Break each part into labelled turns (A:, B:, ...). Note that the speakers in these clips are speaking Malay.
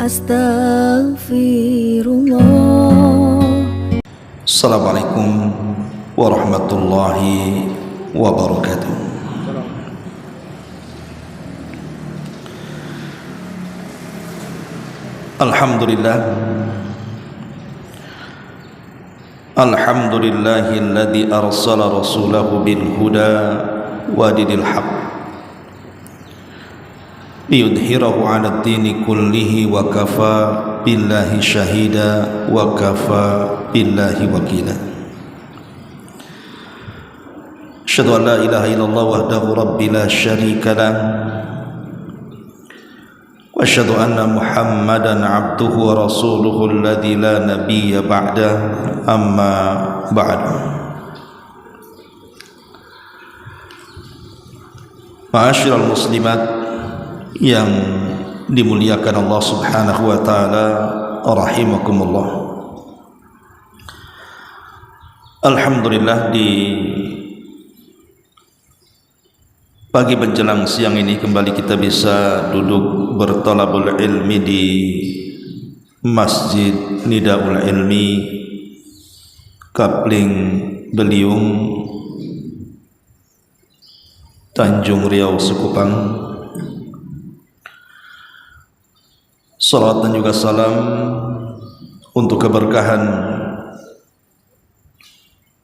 A: Astaghfirullah.
B: Assalamualaikum warahmatullahi wabarakatuh. Alhamdulillahilladzi arsala rasulahu bil huda wa dinil haqq liyudhhirahu 'alad dini kullihi wa kafa billahi syahida wa kafa billahi wakila. Asyhadu an la ilaha illallah wahdahu rabbi la syarika lah wa asyhadu anna Muhammadan 'abduhu wa rasuluhu alladzi la nabiyya ba'da, amma ba'du. Ma'asyiral muslimat yang dimuliakan Allah Subhanahu wa taala, rahimakumullah. Alhamdulillah, di pagi menjelang siang ini kembali kita bisa duduk bertolabul ilmi di Masjid Nidaul Ilmi Kapling Beliung, Tanjung Riau, Sekupang. Salawat dan juga salam untuk keberkahan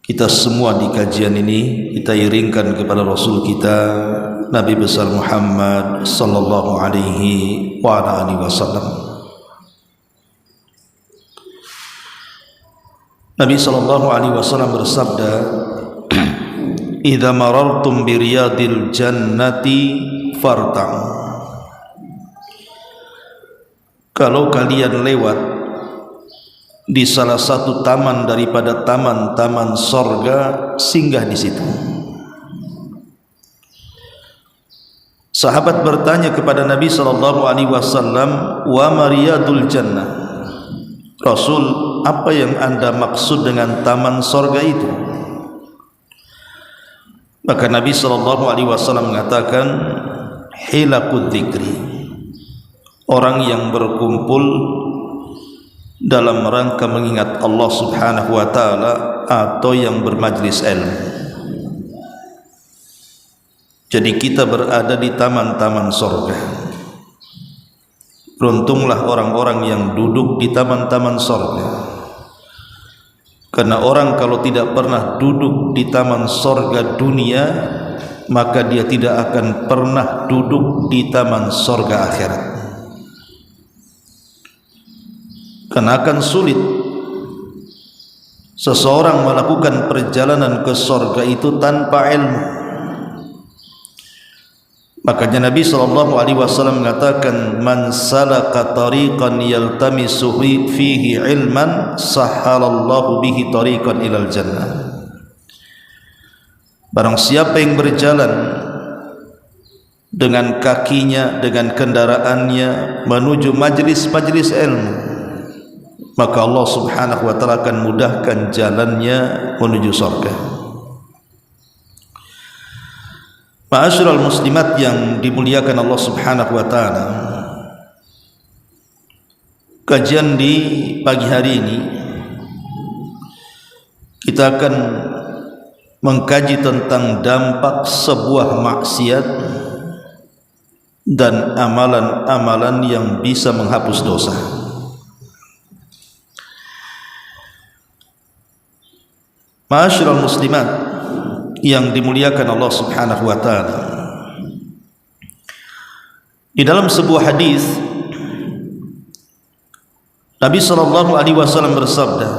B: kita semua di kajian ini kita iringkan kepada Rasul kita Nabi besar Muhammad sallallahu alaihi wa ala alihi wasallam. Nabi sallallahu alaihi wasallam bersabda, "Idza marartum bi riyadil jannati farta'u." Kalau kalian lewat di salah satu taman daripada taman-taman sorga, singgah di situ. Sahabat bertanya kepada Nabi sallallahu alaihi wasallam, "Wa mariyadul jannah?" Rasul, apa yang Anda maksud dengan taman sorga itu? Maka Nabi sallallahu alaihi wasallam mengatakan, "Hilaqud dzikri." Orang yang berkumpul dalam rangka mengingat Allah Subhanahu wa taala atau yang bermajlis ilmu. Jadi kita berada di taman-taman surga. Beruntunglah orang-orang yang duduk di taman-taman surga. Karena orang kalau tidak pernah duduk di taman surga dunia, maka dia tidak akan pernah duduk di taman surga akhirat. Karena akan sulit seseorang melakukan perjalanan ke surga itu tanpa ilmu. Makanya Nabi sallallahu alaihi wasallam mengatakan, "Man salaka tariqan yaltamisu fihi ilman, sahhalallahu bihi tariqan ilal jannah." Barang siapa yang berjalan dengan kakinya, dengan kendaraannya menuju majlis-majlis ilmu, maka Allah Subhanahu wa taala akan mudahkan jalannya menuju surga. Ma'asyiral muslimat yang dimuliakan Allah Subhanahu wa taala, kajian di pagi hari ini kita akan mengkaji tentang dampak sebuah maksiat dan amalan-amalan yang bisa menghapus dosa. Ma'asyiral muslimat yang dimuliakan Allah Subhanahu wa taala, di dalam sebuah hadis Nabi sallallahu alaihi wasallam bersabda,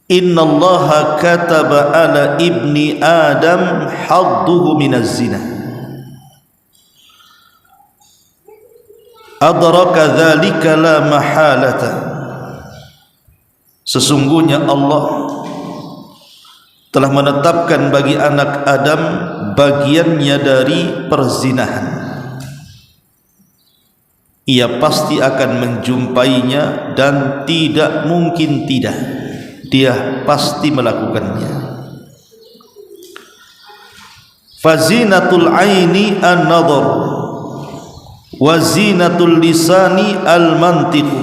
B: "Innallaha kataba ala ibni Adam hadduhu minaz zina. Adraka dzalika la mahalata." Sesungguhnya Allah telah menetapkan bagi anak Adam bagiannya dari perzinahan. Ia pasti akan menjumpainya dan tidak mungkin tidak. Dia pasti melakukannya. Fazinatul aini an-nadhar wa zinatul lisani al-mantiqu,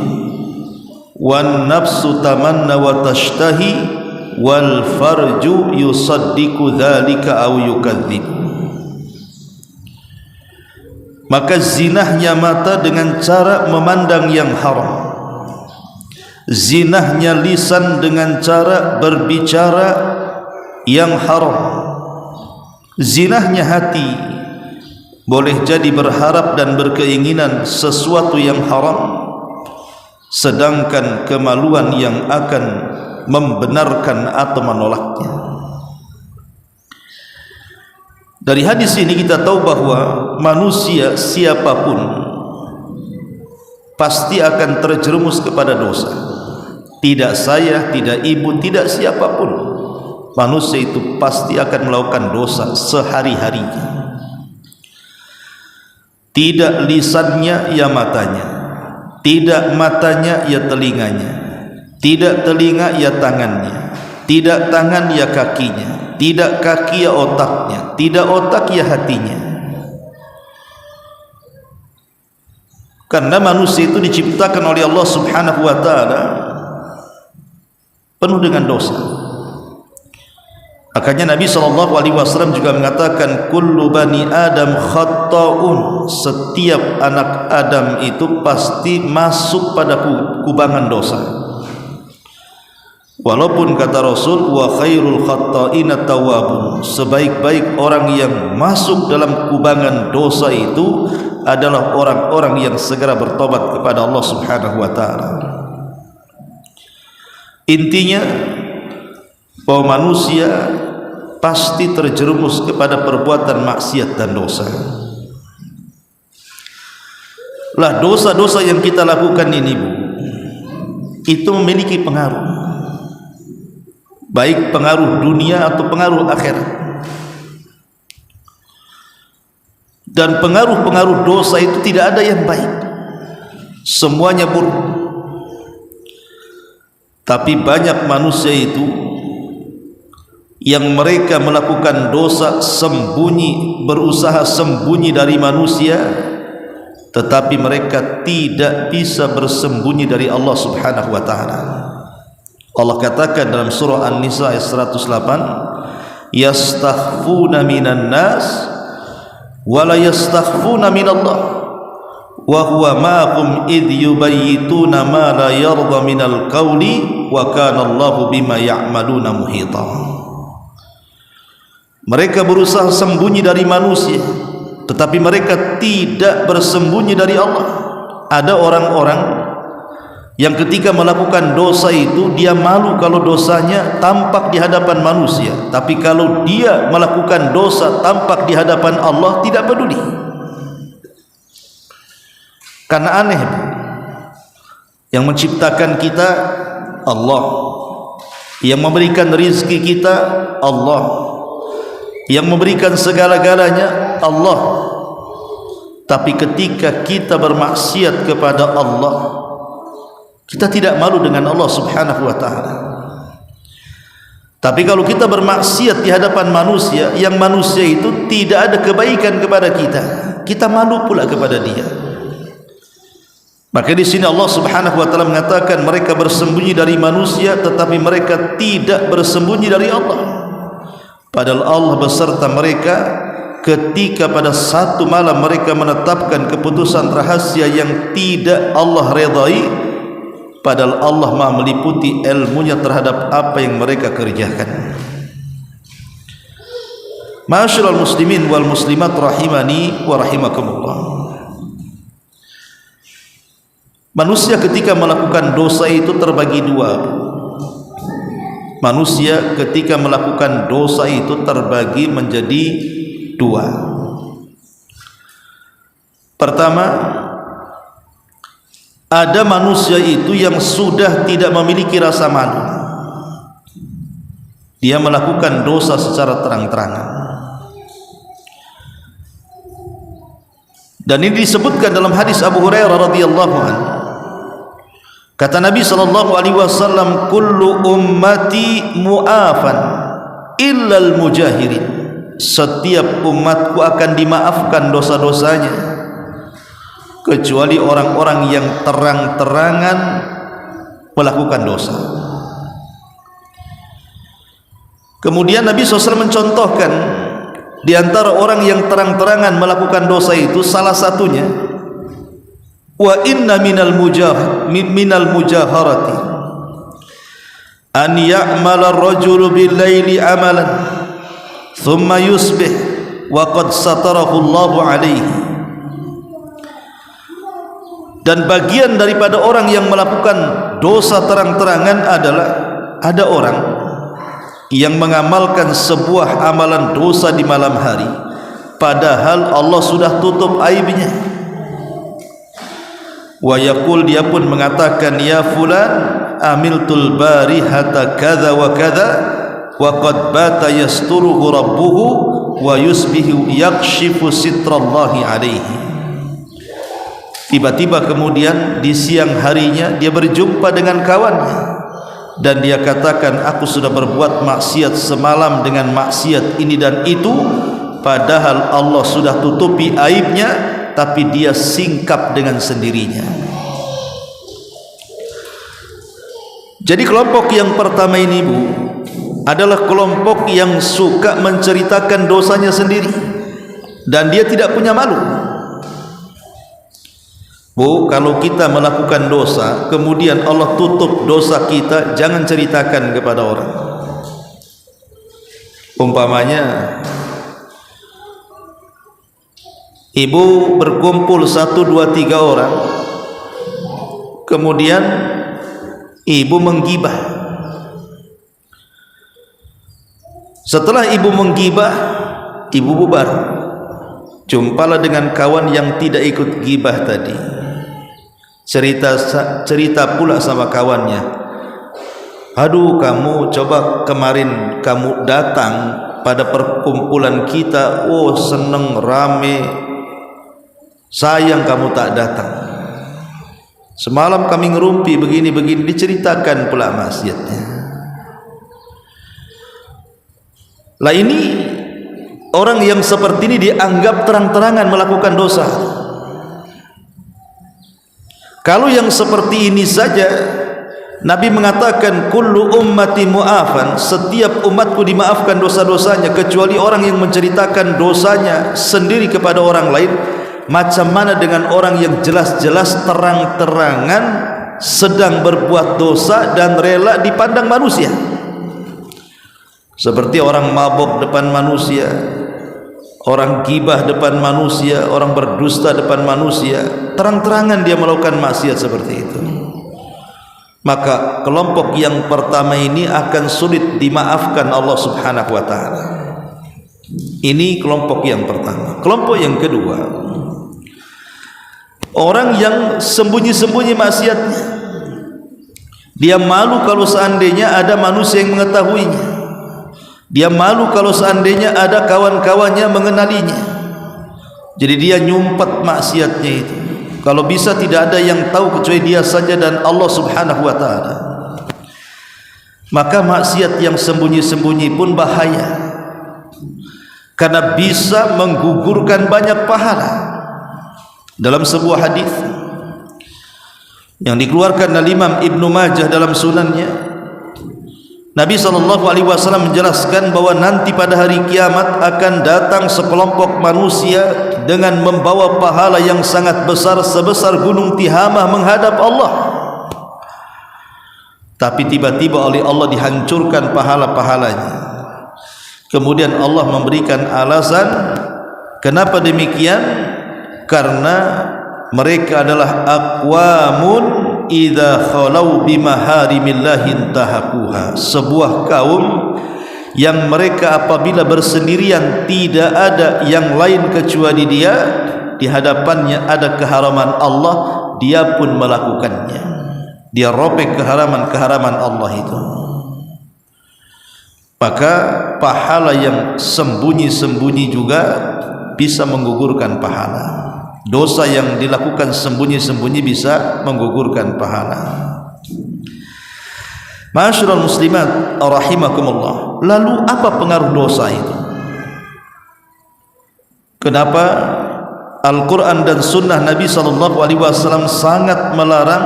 B: wan nafsu tamanna wa tashtahi, wal farju yusaddiqu dzalika aw yukadzib. Maka zinahnya mata dengan cara memandang yang haram, zinahnya lisan dengan cara berbicara yang haram, zinahnya hati boleh jadi berharap dan berkeinginan sesuatu yang haram, sedangkan kemaluan yang akan membenarkan atau menolaknya. Dari hadis ini kita tahu bahwa manusia siapapun pasti akan terjerumus kepada dosa. Tidak saya, tidak ibu, tidak siapapun, manusia itu pasti akan melakukan dosa sehari-harinya. Tidak lisannya ya matanya, tidak matanya ya telinganya, tidak telinga ya tangannya, tidak tangan ya kakinya, tidak kaki ya otaknya, tidak otak ya hatinya. Karena manusia itu diciptakan oleh Allah Subhanahu wa ta'ala penuh dengan dosa. Makanya Nabi SAW juga mengatakan, kullu bani Adam khatta'un, setiap anak Adam itu pasti masuk pada kubangan dosa. Walaupun kata Rasul, wa khairul khatta'ina tawwabun, sebaik-baik orang yang masuk dalam kubangan dosa itu adalah orang-orang yang segera bertobat kepada Allah Subhanahu wa ta'ala. Intinya bahwa manusia pasti terjerumus kepada perbuatan maksiat dan dosa. Lah dosa-dosa yang kita lakukan ini, Bu, itu memiliki pengaruh, baik pengaruh dunia atau pengaruh akhirat. Dan pengaruh-pengaruh dosa itu tidak ada yang baik, semuanya buruk. Tapi banyak manusia itu yang mereka melakukan dosa sembunyi, berusaha sembunyi dari manusia, tetapi mereka tidak bisa bersembunyi dari Allah Subhanahu wa ta'ala. Allah katakan dalam surah An-Nisa ayat 108, yastakhfuna minan nas wa la yastakhfuna minallah wa huwa ma'hum idh yubayyituna ma la yarda minal qawli wa kana Allahu bima ya'maluna muhita. Mereka berusaha sembunyi dari manusia, tetapi mereka tidak bersembunyi dari Allah. Ada orang-orang yang ketika melakukan dosa itu dia malu kalau dosanya tampak di hadapan manusia, tapi kalau dia melakukan dosa tampak di hadapan Allah tidak peduli. Karena aneh, yang menciptakan kita Allah, yang memberikan rizki kita Allah, yang memberikan segala-galanya Allah. Tapi ketika kita bermaksiat kepada Allah, kita tidak malu dengan Allah Subhanahu wa ta'ala. Tapi kalau kita bermaksiat di hadapan manusia, yang manusia itu tidak ada kebaikan kepada kita, kita malu pula kepada dia. Maka di sini Allah Subhanahu wa ta'ala mengatakan mereka bersembunyi dari manusia, tetapi mereka tidak bersembunyi dari Allah. Padahal Allah beserta mereka ketika pada satu malam mereka menetapkan keputusan rahasia yang tidak Allah redai. Padahal Allah Maha meliputi ilmunya terhadap apa yang mereka kerjakan. Ma'asyiral muslimin wal muslimat rahimani wa rahimakumullah. Manusia ketika melakukan dosa itu terbagi dua. Manusia ketika melakukan dosa itu terbagi menjadi dua. Pertama, ada manusia itu yang sudah tidak memiliki rasa malu. Dia melakukan dosa secara terang-terangan. Dan ini disebutkan dalam hadis Abu Hurairah radhiyallahu anhu. Kata Nabi SAW, kullu ummati mu'afan illal mujahirin. Setiap umatku akan dimaafkan dosa-dosanya kecuali orang-orang yang terang-terangan melakukan dosa. Kemudian Nabi SAW mencontohkan di antara orang yang terang-terangan melakukan dosa itu, salah satunya, wa inna minal mujaharati an ya'mala ar-rajulu bil-laili amalan thumma yusbih wa qad satarahu Allahu alaihi. Dan bagian daripada orang yang melakukan dosa terang-terangan adalah ada orang yang mengamalkan sebuah amalan dosa di malam hari padahal Allah sudah tutup aibnya. Wa yaqul, dia pun mengatakan, ya fulan amiltul barihata kadza wa kadza wa qad bata yasturuhu rabbuhu wa yusbihu yakshifu sitrallahi alaihi. Tiba-tiba kemudian di siang harinya dia berjumpa dengan kawannya dan dia katakan, aku sudah berbuat maksiat semalam dengan maksiat ini dan itu, padahal Allah sudah tutupi aibnya, tapi dia singkap dengan sendirinya. Jadi kelompok yang pertama ini, Bu, adalah kelompok yang suka menceritakan dosanya sendiri dan dia tidak punya malu. Bu, kalau kita melakukan dosa kemudian Allah tutup dosa kita, jangan ceritakan kepada orang. Umpamanya ibu berkumpul 1, 2, 3 orang, kemudian ibu menggibah. Setelah ibu menggibah, ibu bubar, jumpalah dengan kawan yang tidak ikut gibah tadi. Cerita pula sama kawannya, aduh kamu coba kemarin kamu datang pada perkumpulan kita, oh seneng rame, sayang kamu tak datang. Semalam kami ngerumpi begini-begini, diceritakan pula maksiatnya. Lah ini orang yang seperti ini dianggap terang-terangan melakukan dosa. Kalau yang seperti ini saja Nabi mengatakan kullu ummati mu'afan, setiap umatku dimaafkan dosa-dosanya kecuali orang yang menceritakan dosanya sendiri kepada orang lain. Macam mana dengan orang yang jelas-jelas terang-terangan sedang berbuat dosa dan rela dipandang manusia, seperti orang mabuk depan manusia, orang gibah depan manusia, orang berdusta depan manusia, terang-terangan dia melakukan maksiat seperti itu. Maka kelompok yang pertama ini akan sulit dimaafkan Allah Subhanahu wa taala. Ini kelompok yang pertama. Kelompok yang kedua, orang yang sembunyi-sembunyi maksiatnya. Dia malu kalau seandainya ada manusia yang mengetahuinya. Dia malu kalau seandainya ada kawan-kawannya mengenalinya. Jadi dia nyumpet maksiatnya itu. Kalau bisa tidak ada yang tahu kecuali dia saja dan Allah Subhanahu wa taala. Maka maksiat yang sembunyi-sembunyi pun bahaya, karena bisa menggugurkan banyak pahala. Dalam sebuah hadis yang dikeluarkan oleh Imam Ibnu Majah dalam sunannya, Nabi SAW menjelaskan bahwa nanti pada hari kiamat akan datang sekelompok manusia dengan membawa pahala yang sangat besar sebesar gunung Tihamah menghadap Allah, tapi tiba-tiba oleh Allah dihancurkan pahala-pahalanya. Kemudian Allah memberikan alasan kenapa demikian, karena mereka adalah aqwamun idza khalau bimaharimillahi intahaquha, sebuah kaum yang mereka apabila bersendirian tidak ada yang lain kecuali dia, di hadapannya ada keharaman Allah, dia pun melakukannya. Dia robek keharaman-keharaman Allah itu. Maka pahala yang sembunyi-sembunyi juga bisa menggugurkan pahala. Dosa yang dilakukan sembunyi-sembunyi bisa menggugurkan pahala. Ma'asyiral muslimat rahimakumullah. Lalu apa pengaruh dosa itu? Kenapa Al-Quran dan Sunnah Nabi SAW sangat melarang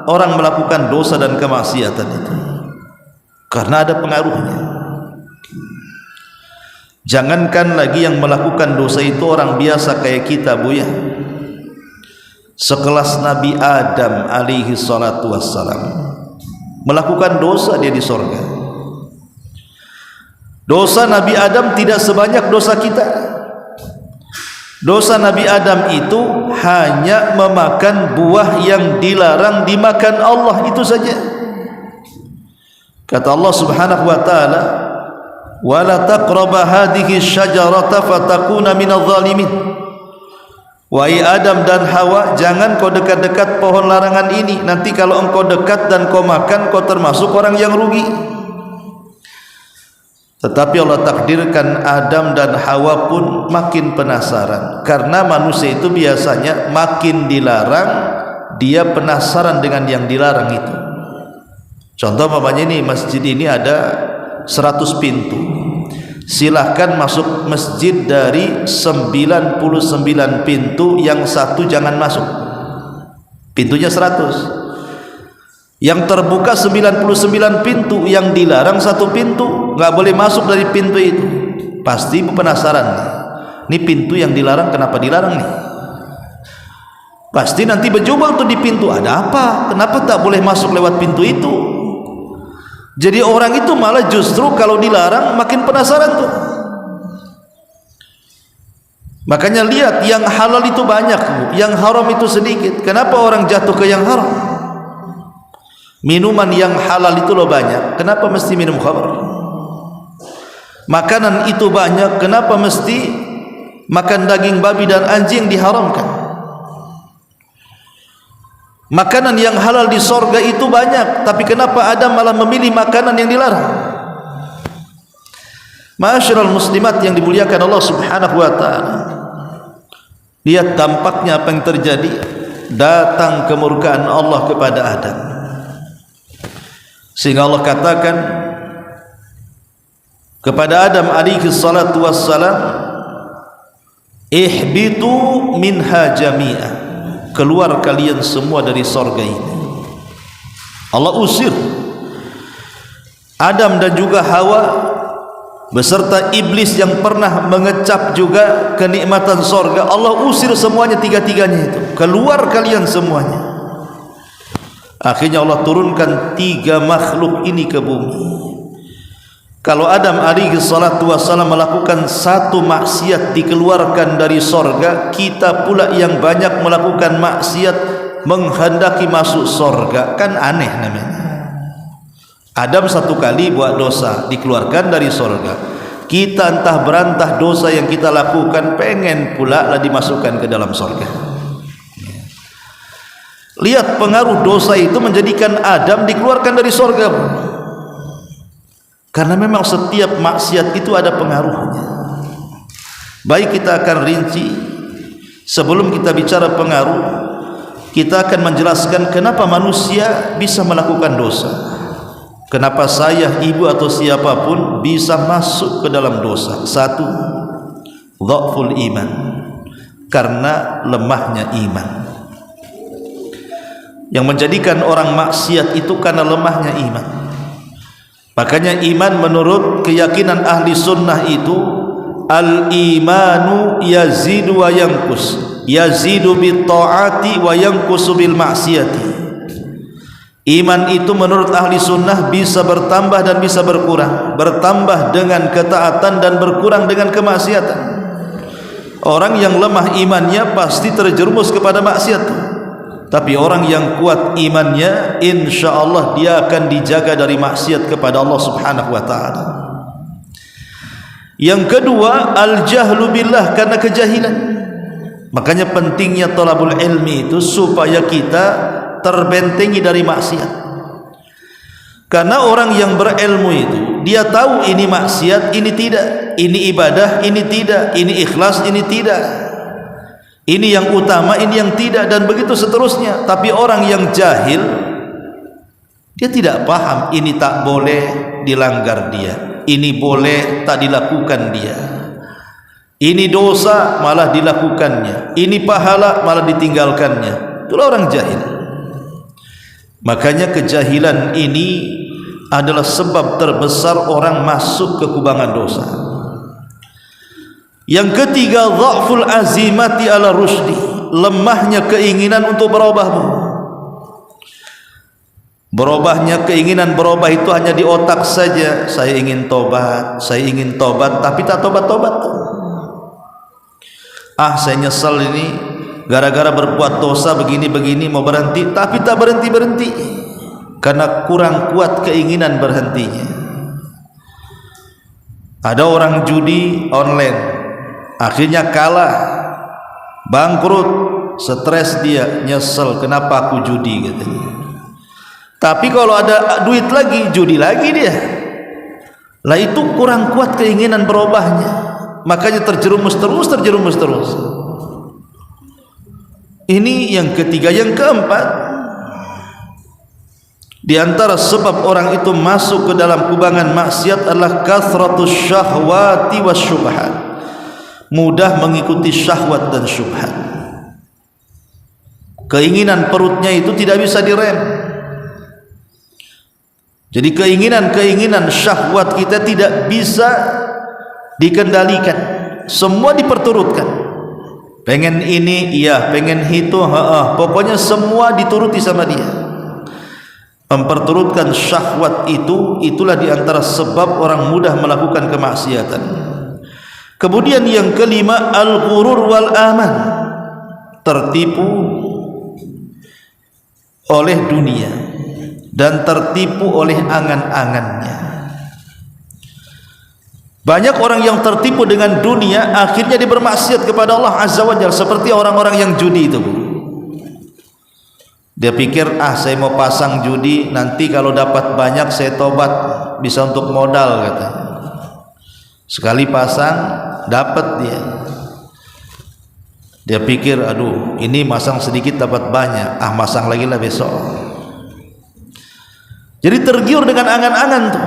B: orang melakukan dosa dan kemaksiatan itu, karena ada pengaruhnya. Jangankan lagi yang melakukan dosa itu orang biasa kayak kita, Bu ya. Sekelas Nabi Adam alaihi salatu wassalam melakukan dosa, dia di sorga. Dosa Nabi Adam tidak sebanyak dosa kita. Dosa Nabi Adam itu hanya memakan buah yang dilarang dimakan Allah, itu saja. Kata Allah Subhanahu wa taala, "Wa la taqrabu hadhihi syajarata fatakuna minadh dhalimin." Wahai Adam dan Hawa, jangan kau dekat-dekat pohon larangan ini, nanti kalau engkau dekat dan kau makan, kau termasuk orang yang rugi. Tetapi Allah takdirkan Adam dan Hawa pun makin penasaran, karena manusia itu biasanya makin dilarang, dia penasaran dengan yang dilarang itu. Contoh umpamanya ini, masjid ini ada 100 pintu, silahkan masuk masjid dari 99 pintu, yang satu jangan masuk, pintunya 100. Yang terbuka 99 pintu, yang dilarang satu pintu, nggak boleh masuk dari pintu itu. Pasti penasaran nih, ini pintu yang dilarang kenapa dilarang nih? Pasti nanti berjubel tuh di pintu, ada apa? Kenapa tak boleh masuk lewat pintu itu? Jadi orang itu malah justru kalau dilarang makin penasaran tuh. Makanya lihat, yang halal itu banyak, Bu, yang haram itu sedikit. Kenapa orang jatuh ke yang haram? Minuman yang halal itu loh banyak, kenapa mesti minum khamr? Makanan itu banyak, kenapa mesti makan daging babi dan anjing diharamkan? Makanan yang halal di sorga itu banyak, tapi kenapa Adam malah memilih makanan yang dilarang? Ma'asyiral muslimat yang dimuliakan Allah Subhanahu wa ta'ala, lihat dampaknya apa yang terjadi. Datang kemurkaan Allah kepada Adam, sehingga Allah katakan kepada Adam alaihi salatu wassalam, ihbitu minha jami'ah, keluar kalian semua dari sorga ini. Allah usir Adam dan juga Hawa beserta iblis yang pernah mengecap juga kenikmatan sorga. Allah usir semuanya, tiga-tiganya itu, keluar kalian semuanya. Akhirnya Allah turunkan 3 makhluk ini ke bumi. Kalau Adam alaihi salatu wassalam melakukan satu maksiat dikeluarkan dari sorga, kita pula yang banyak melakukan maksiat menghendaki masuk sorga, kan aneh namanya. Adam satu kali buat dosa dikeluarkan dari sorga, kita entah berantah dosa yang kita lakukan pengen pula lah dimasukkan ke dalam sorga. Lihat pengaruh dosa itu menjadikan Adam dikeluarkan dari sorga. Karena memang setiap maksiat itu ada pengaruhnya. Baik, kita akan rinci. Sebelum kita bicara pengaruh, kita akan menjelaskan kenapa manusia bisa melakukan dosa. Kenapa saya, ibu atau siapapun bisa masuk ke dalam dosa. 1, dhaful iman, karena lemahnya iman. Yang menjadikan orang maksiat itu karena lemahnya iman. Makanya iman menurut keyakinan ahli sunnah itu, al-imanu yazidu wa yankus, yazidu bit ta'ati wa yankusu bil ma'siyati. Iman itu menurut ahli sunnah bisa bertambah dan bisa berkurang, bertambah dengan ketaatan dan berkurang dengan kemaksiatan. Orang yang lemah imannya pasti terjerumus kepada maksiat. Tapi orang yang kuat imannya, insya Allah dia akan dijaga dari maksiat kepada Allah Subhanahu wa ta'ala. Yang kedua, al-jahlu billah, karena kejahilan. Makanya pentingnya thalabul ilmi itu supaya kita terbentengi dari maksiat. Karena orang yang berilmu itu dia tahu ini maksiat, ini tidak, ini ibadah, ini tidak, ini ikhlas, ini tidak, ini yang utama, ini yang tidak, dan begitu seterusnya. Tapi orang yang jahil, dia tidak paham ini tak boleh dilanggar dia, ini boleh tak dilakukan dia. Ini dosa malah dilakukannya, ini pahala malah ditinggalkannya. Itulah orang jahil. Makanya kejahilan ini adalah sebab terbesar orang masuk ke kubangan dosa. Yang ketiga, dha'ful azimati ala rusdi, lemahnya keinginan untuk berubah. Berubahnya keinginan berubah itu hanya di otak saja. Saya ingin tobat, tapi tak tobat-tobat. Saya nyesal ini gara-gara berbuat dosa begini-begini, mau berhenti tapi tak berhenti-berhenti karena kurang kuat keinginan berhentinya. Ada orang judi online, akhirnya kalah, bangkrut, stres dia, nyesel kenapa aku judi katanya. Tapi kalau ada duit lagi, judi lagi dia. Lah itu kurang kuat keinginan berubahnya. Makanya terjerumus terus. Ini yang ketiga. Yang keempat, di antara sebab orang itu masuk ke dalam kubangan maksiat adalah kathratus syahwati wasyubhat, mudah mengikuti syahwat dan syubhat. Keinginan perutnya itu tidak bisa direm. Jadi keinginan syahwat kita tidak bisa dikendalikan, semua diperturutkan. Pengen ini iya, pengen itu pokoknya semua dituruti sama dia. Memperturutkan syahwat itulah diantara sebab orang mudah melakukan kemaksiatan. Kemudian yang kelima, al-ghurur wal aman, tertipu oleh dunia dan tertipu oleh angan-angannya. Banyak orang yang tertipu dengan dunia, akhirnya dia bermaksiat kepada Allah Azza wa Jalla, seperti orang-orang yang judi itu. Dia pikir, saya mau pasang judi, nanti kalau dapat banyak saya tobat, bisa untuk modal katanya. Sekali pasang dapat dia. Dia pikir, aduh, ini masang sedikit dapat banyak, masang lagi lah besok. Jadi tergiur dengan angan-angan tuh.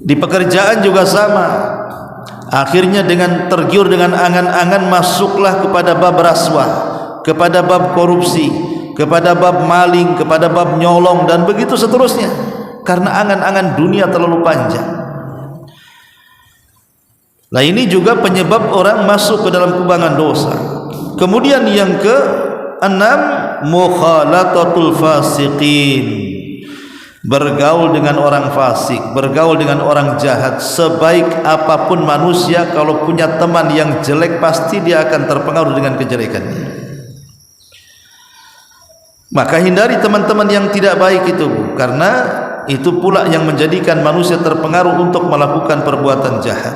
B: Di pekerjaan juga sama. Akhirnya dengan tergiur dengan angan-angan, masuklah kepada bab rasuah, kepada bab korupsi, kepada bab maling, kepada bab nyolong, dan begitu seterusnya. Karena angan-angan dunia terlalu panjang. Nah ini juga penyebab orang masuk ke dalam kubangan dosa. Kemudian yang keenam, mukhalatatul fasiqin, bergaul dengan orang fasik, bergaul dengan orang jahat. Sebaik apapun manusia, kalau punya teman yang jelek, pasti dia akan terpengaruh dengan kejelekannya. Maka hindari teman-teman yang tidak baik itu, karena itu pula yang menjadikan manusia terpengaruh untuk melakukan perbuatan jahat.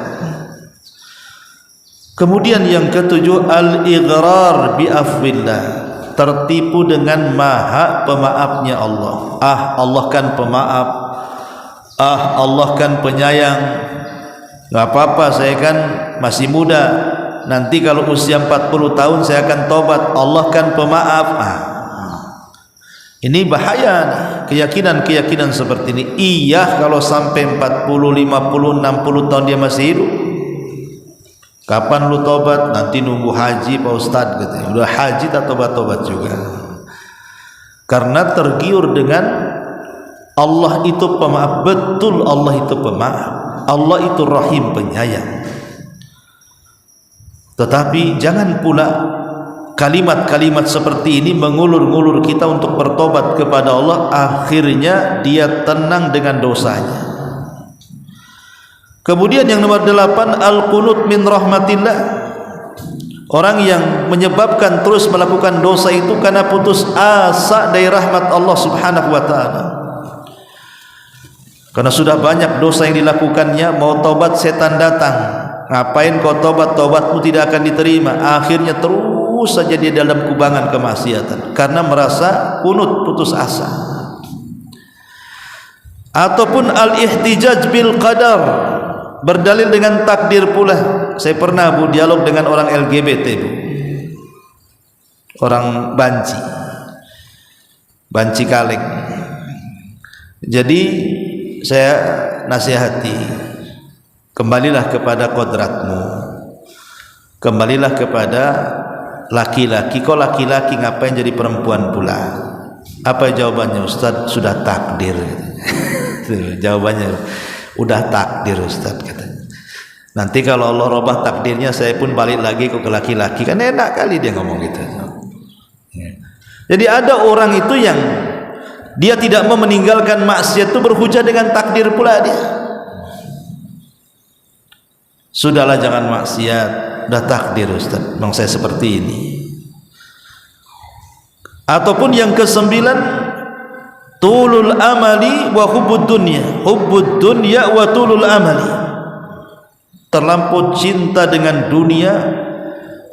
B: Kemudian yang ketujuh, al-ighrar bi afwillah, tertipu dengan maha pemaafnya Allah. Allah kan pemaaf, Allah kan penyayang, gak apa-apa, saya kan masih muda, nanti kalau usia 40 tahun saya akan tobat, Allah kan pemaaf. Ini bahaya nih, keyakinan seperti ini. Iya, kalau sampai 40, 50, 60 tahun dia masih hidup. Kapan lu tobat? Nanti nunggu haji Pak Ustadz katanya. Udah haji tak tobat-tobat juga. Karena tergiur dengan Allah itu pemaaf. Betul, Allah itu pemaaf, Allah itu rahim, penyayang. Tetapi jangan pula kalimat-kalimat seperti ini mengulur-ngulur kita untuk bertobat kepada Allah. Akhirnya dia tenang dengan dosanya. Kemudian yang nomor 8, al-qunut min rahmatillah, orang yang menyebabkan terus melakukan dosa itu karena putus asa dari rahmat Allah Subhanahu wa ta'ala. Karena sudah banyak dosa yang dilakukannya, mau tobat setan datang, ngapain kau tobat, tobatmu tidak akan diterima. Akhirnya terus saja dia dalam kubangan kemaksiatan karena merasa kunut, putus asa. Ataupun al-ihtijaj bil qadar, berdalil dengan takdir pula. Saya pernah dialog dengan orang LGBT, orang Banci Kaleng. Jadi saya nasihati, kembalilah kepada kodratmu. kembalilah kepada laki-laki. Kok laki-laki ngapain jadi perempuan pula? Apa jawabannya? Ustaz, sudah takdir. Jawabannya udah takdir Ustaz, katanya. Nanti kalau Allah robah takdirnya saya pun balik lagi ke laki-laki. Kan enak kali dia ngomong gitu. Jadi ada orang itu yang dia tidak mau meninggalkan maksiat itu berhujah dengan takdir pula dia. Sudahlah jangan maksiat, udah takdir Ustaz, memang saya seperti ini. Ataupun yang ke-9, tulul amali wa hubbud dunya. Hubbud dunya wa tulul amali. Terlampau cinta dengan dunia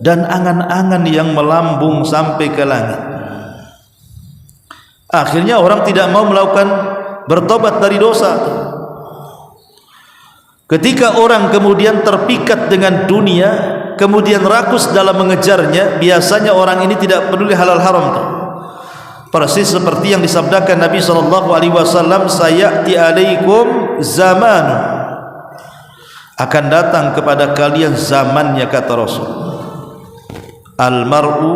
B: dan angan-angan yang melambung sampai ke langit. Akhirnya orang tidak mau melakukan bertobat dari dosa. Ketika orang kemudian terpikat dengan dunia, kemudian rakus dalam mengejarnya, biasanya orang ini tidak peduli halal haram tuh. Persis seperti yang disabdakan Nabi SAW, sayati alaikum zaman, akan datang kepada kalian zamannya, kata Rasul, almar'u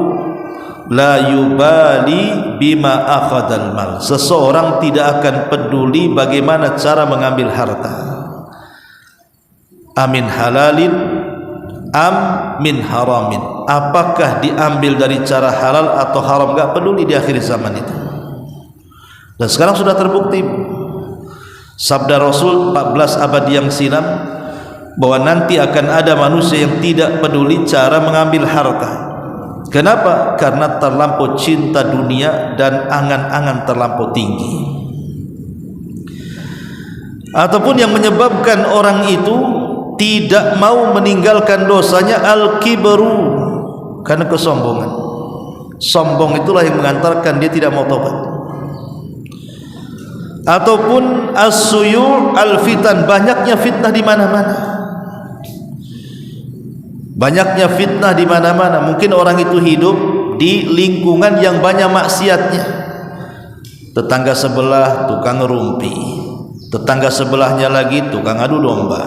B: la yubali bima akhadal mal, seseorang tidak akan peduli bagaimana cara mengambil harta, amin halalin am min haramin, apakah diambil dari cara halal atau haram, enggak peduli di akhir zaman itu. Dan sekarang sudah terbukti sabda Rasul 14 abad yang silam bahwa nanti akan ada manusia yang tidak peduli cara mengambil harta. Kenapa? Karena terlampau cinta dunia dan angan-angan terlampau tinggi. Ataupun yang menyebabkan orang itu tidak mau meninggalkan dosanya, al-kibru, karena kesombongan. Sombong itulah yang mengantarkan dia tidak mau tobat. Ataupun as-suyu' al-fitan, banyaknya fitnah di mana-mana. Banyaknya fitnah di mana-mana. Mungkin orang itu hidup di lingkungan yang banyak maksiatnya. Tetangga sebelah tukang ngerumpi, tetangga sebelahnya lagi tukang adu domba,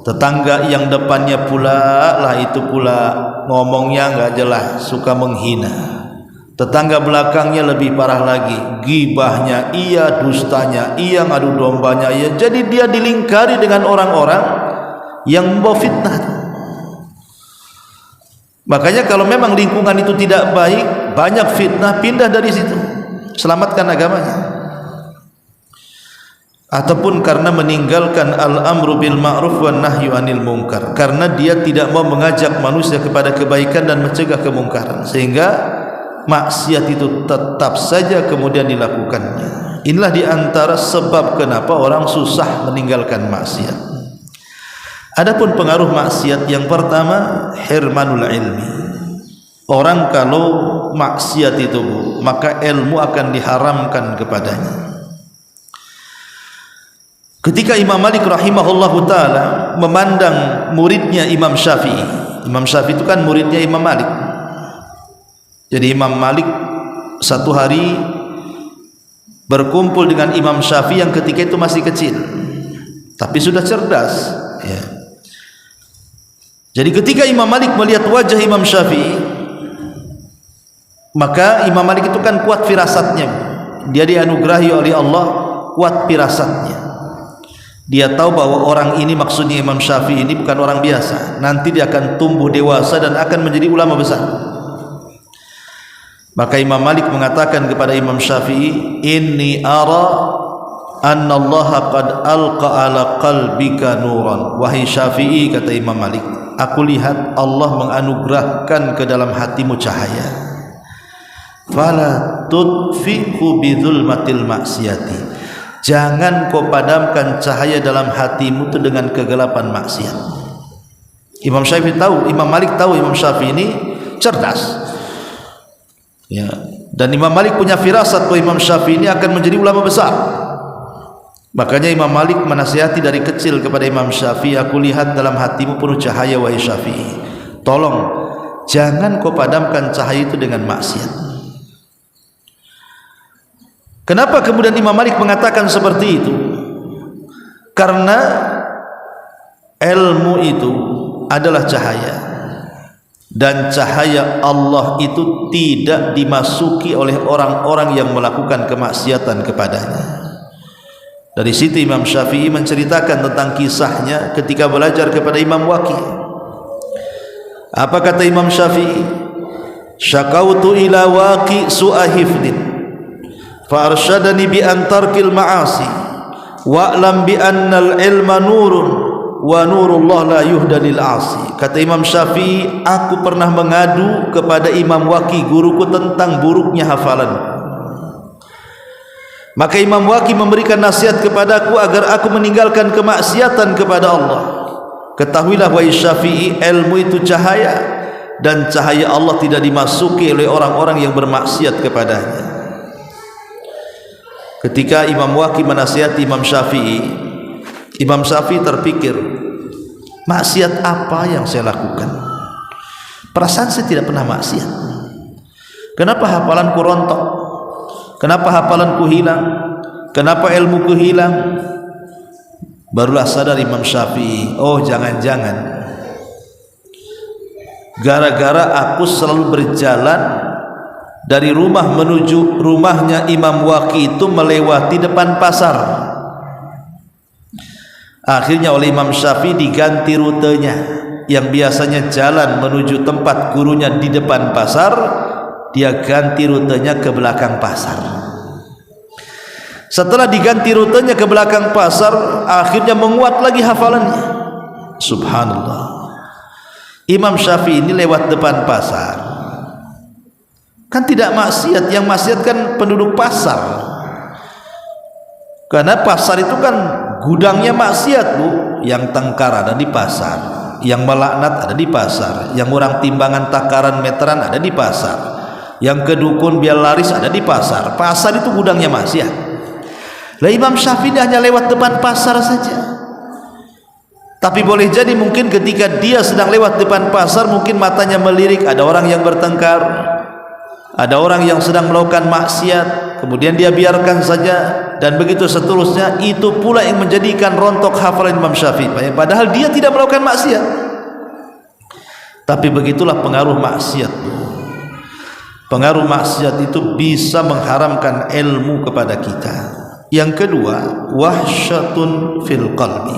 B: tetangga yang depannya pula lah itu pula ngomongnya enggak jelas, suka menghina. Tetangga belakangnya lebih parah lagi, gibahnya iya, dustanya iya, ngadu dombanya iya. Jadi dia dilingkari dengan orang-orang yang membawa fitnah. Makanya kalau memang lingkungan itu tidak baik, banyak fitnah, pindah dari situ, selamatkan agamanya. Ataupun karena meninggalkan al-amru bil ma'ruf wan nahyu anil munkar, karena dia tidak mau mengajak manusia kepada kebaikan dan mencegah kemungkaran, sehingga maksiat itu tetap saja kemudian dilakukannya. Inilah diantara sebab kenapa orang susah meninggalkan maksiat. Adapun pengaruh maksiat yang pertama, hirmanul ilmi. Orang kalau maksiat itu, maka ilmu akan diharamkan kepadanya. Ketika Imam Malik rahimahullahu ta'ala memandang muridnya Imam Syafi'i. Imam Syafi'i itu kan muridnya Imam Malik. Jadi Imam Malik satu hari berkumpul dengan Imam Syafi'i yang ketika itu masih kecil, tapi sudah cerdas ya. Jadi ketika Imam Malik melihat wajah Imam Syafi'i, maka Imam Malik itu kan kuat firasatnya. Dia dianugerahi oleh Allah kuat firasatnya. Dia tahu bahwa orang ini, maksudnya Imam Syafi'i ini bukan orang biasa. Nanti dia akan tumbuh dewasa dan akan menjadi ulama besar. Maka Imam Malik mengatakan kepada Imam Syafi'i, inni ara anna Allah qad alqa ala qalbika nuran. Wahai Syafi'i, kata Imam Malik, aku lihat Allah menganugerahkan ke dalam hatimu cahaya. Fala tudfi'hu bidzulmatil maksiati. Jangan kau padamkan cahaya dalam hatimu itu dengan kegelapan maksiat. Imam Syafi'i tahu, Imam Malik tahu Imam Syafi'i ini cerdas. Ya, dan Imam Malik punya firasat bahwa Imam Syafi'i ini akan menjadi ulama besar. Makanya Imam Malik menasihati dari kecil kepada Imam Syafi'i, aku lihat dalam hatimu penuh cahaya wahai Syafi'i. Tolong jangan kau padamkan cahaya itu dengan maksiat. Kenapa kemudian Imam Malik mengatakan seperti itu? Karena ilmu itu adalah cahaya. dan cahaya Allah itu tidak dimasuki oleh orang-orang yang melakukan kemaksiatan kepadanya. Dari situ Imam Syafi'i menceritakan tentang kisahnya ketika belajar kepada Imam Waqi'. Apa kata Imam Syafi'i? Syakautu ila Waqi' su'a hifdin fa arsyadani bi an tarkil ma'asi wa'lam bi annal ilma nurun wa nurullah la yuhda lil 'asi. Kata Imam Syafi'i, aku pernah mengadu kepada Imam Waqi', guruku, tentang buruknya hafalan. Maka Imam Waqi' memberikan nasihat kepadaku agar aku meninggalkan kemaksiatan kepada Allah. Ketahuilah wahai Syafi'i, ilmu itu cahaya, dan cahaya Allah tidak dimasuki oleh orang-orang yang bermaksiat kepadanya. Ketika Imam Waqi' menasihati Imam Syafi'i, Imam Syafi'i terpikir, maksiat apa yang saya lakukan? Perasaan saya tidak pernah maksiat. Kenapa hafalanku rontok? Kenapa hafalanku hilang? Kenapa ilmuku hilang? Barulah sadar Imam Syafi'i, oh jangan-jangan gara-gara aku selalu berjalan dari rumah menuju rumahnya Imam Waqi' itu melewati depan pasar. Akhirnya oleh Imam Syafi'i diganti rutenya, yang biasanya jalan menuju tempat gurunya di depan pasar, dia ganti rutenya ke belakang pasar. Setelah diganti rutenya ke belakang pasar, akhirnya menguat lagi hafalannya. Subhanallah, Imam Syafi'i ini lewat depan pasar, kan tidak maksiat, yang maksiat kan penduduk pasar. Karena pasar itu kan gudangnya maksiat, Bu. Yang tengkar ada di pasar, yang melaknat ada di pasar, yang orang timbangan takaran meteran ada di pasar, yang kedukun biar laris ada di pasar. Pasar itu gudangnya maksiat. Lah Imam Syafi'i hanya lewat depan pasar saja. Tapi boleh jadi mungkin ketika dia sedang lewat depan pasar, mungkin matanya melirik, ada orang yang bertengkar, ada orang yang sedang melakukan maksiat, kemudian dia biarkan saja, dan begitu seterusnya. Itu pula yang menjadikan rontok hafalan Imam Syafi'i, padahal dia tidak melakukan maksiat. Tapi begitulah pengaruh maksiat. Pengaruh maksiat itu bisa mengharamkan ilmu kepada kita. Yang kedua, wahsyatun fil qalbi.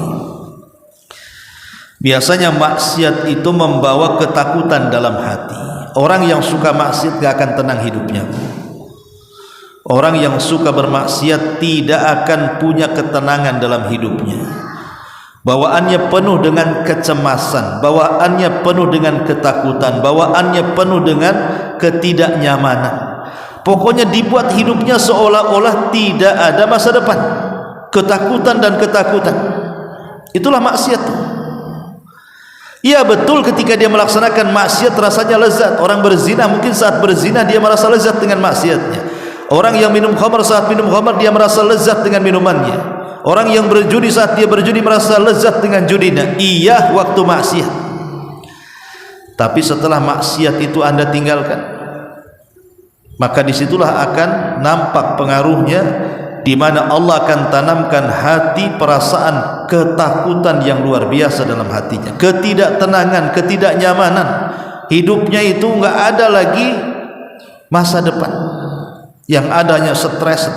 B: Biasanya maksiat itu membawa ketakutan dalam hati. Orang yang suka maksiat gak akan tenang hidupnya. Orang yang suka bermaksiat tidak akan punya ketenangan dalam hidupnya. Bawaannya penuh dengan kecemasan, bawaannya penuh dengan ketakutan, bawaannya penuh dengan ketidaknyamanan. Pokoknya dibuat hidupnya seolah-olah tidak ada masa depan. Ketakutan dan ketakutan. Itulah maksiat. Ya betul, ketika dia melaksanakan maksiat rasanya lezat. Orang berzina mungkin saat berzina dia merasa lezat dengan maksiatnya. Orang yang minum khamar saat minum khamar dia merasa lezat dengan minumannya. Orang yang berjudi saat dia berjudi merasa lezat dengan judinya. Iya waktu maksiat. Tapi setelah maksiat itu Anda tinggalkan, maka disitulah akan nampak pengaruhnya, di mana Allah akan tanamkan hati perasaan ketakutan yang luar biasa dalam hatinya, ketidaktenangan, ketidaknyamanan. Hidupnya itu enggak ada lagi masa depan, yang adanya stres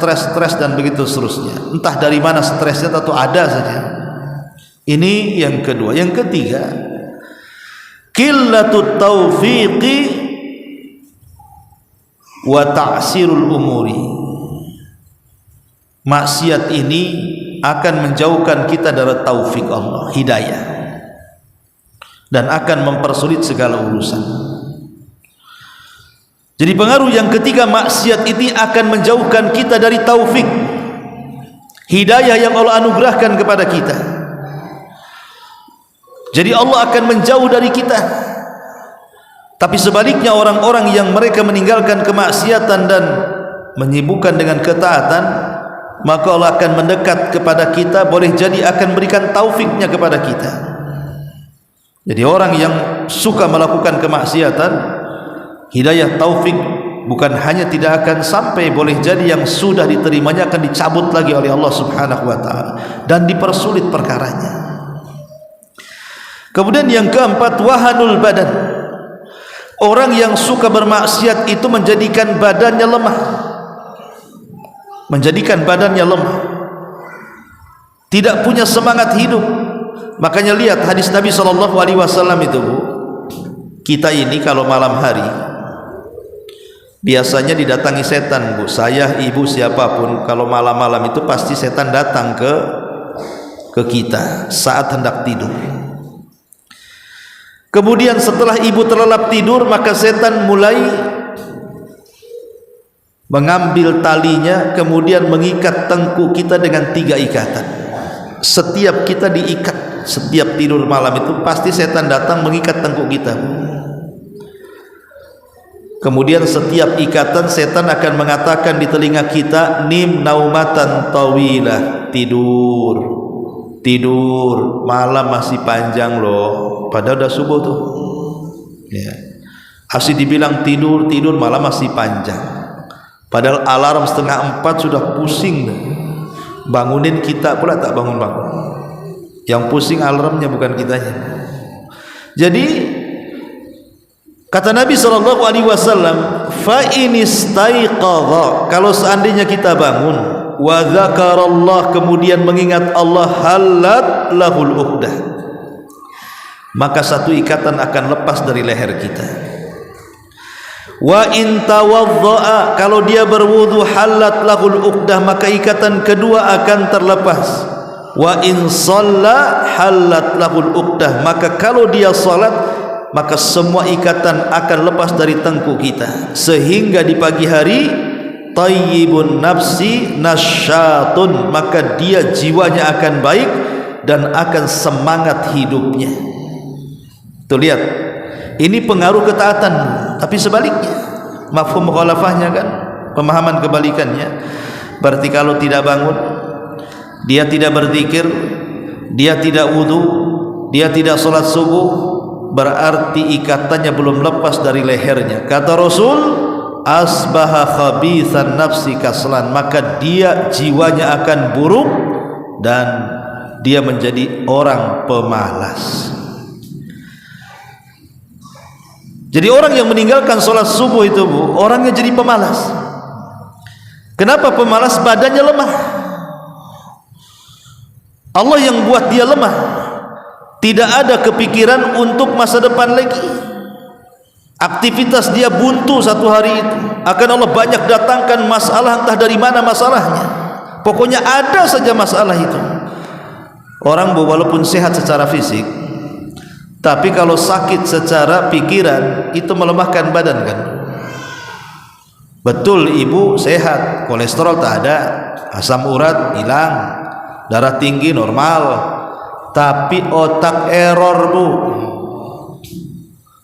B: dan begitu seterusnya. Entah dari mana stresnya, atau ada saja. Ini yang kedua. Yang ketiga, qillatut taufiqi wa ta'sirul umuri. Maksiat ini akan menjauhkan kita dari taufik Allah, hidayah, dan akan mempersulit segala urusan. Jadi pengaruh yang ketiga, maksiat ini akan menjauhkan kita dari taufik, hidayah yang Allah anugerahkan kepada kita. Jadi Allah akan menjauh dari kita. Tapi sebaliknya, orang-orang yang mereka meninggalkan kemaksiatan dan menyibukkan dengan ketaatan, maka Allah akan mendekat kepada kita, boleh jadi akan berikan taufiknya kepada kita. Jadi orang yang suka melakukan kemaksiatan, hidayah taufik bukan hanya tidak akan sampai, boleh jadi yang sudah diterimanya akan dicabut lagi oleh Allah Subhanahu wa taala dan dipersulit perkaranya. Kemudian yang keempat, wahanul badan. Orang yang suka bermaksiat itu menjadikan badannya lemah, tidak punya semangat hidup. Makanya lihat hadis Nabi SAW itu, Bu. Kita ini kalau malam hari biasanya didatangi setan, Bu. Saya, ibu, siapapun, kalau malam-malam itu pasti setan datang ke kita saat hendak tidur. Kemudian setelah ibu terlelap tidur, maka setan mulai mengambil talinya, kemudian mengikat tengkuk kita dengan 3 ikatan. Setiap kita diikat, setiap tidur malam itu pasti setan datang mengikat tengkuk kita. Kemudian setiap ikatan setan akan mengatakan di telinga kita, nim naumatan tawilah, tidur, malam masih panjang loh, padahal udah subuh tuh ya. Asli dibilang tidur, malam masih panjang, padahal alarm 3:30 sudah pusing, bangunin kita pula tak bangun-bangun. Yang pusing alarmnya bukan kitanya. Jadi kata Nabi SAW, fa in istaiqadha, kalau seandainya kita bangun, wa dzakarallah, kemudian mengingat Allah, halat lahul uqdah, maka satu ikatan akan lepas dari leher kita. Wa in tawaddaa, kalau dia berwudu, halat lahul uqdah, maka ikatan kedua akan terlepas. Wa in shalla halat lahul uqdah, maka kalau dia salat, maka semua ikatan akan lepas dari tengkuk kita, sehingga di pagi hari tayyibun nafsi nasyatun, maka dia jiwanya akan baik dan akan semangat hidupnya. Tuh lihat, ini pengaruh ketaatan. Tapi sebaliknya, mafhum mukhalafahnya kan, pemahaman kebalikannya. Berarti kalau tidak bangun, dia tidak berzikir, dia tidak wudu, dia tidak sholat subuh, berarti ikatannya belum lepas dari lehernya. Kata Rasul, asbaha khabithan nafsi kaslan, maka dia jiwanya akan buruk dan dia menjadi orang pemalas. Jadi orang yang meninggalkan sholat subuh itu, Bu, orangnya jadi pemalas. Kenapa pemalas? Badannya lemah. Allah yang buat dia lemah. Tidak ada kepikiran untuk masa depan lagi. Aktivitas dia buntu satu hari itu. Akan Allah banyak datangkan masalah, entah dari mana masalahnya. Pokoknya ada saja masalah itu. Orang walaupun sehat secara fisik, tapi kalau sakit secara pikiran, itu melemahkan badan kan. Betul, ibu sehat, kolesterol tak ada, asam urat hilang, darah tinggi normal, tapi otak error, Bu.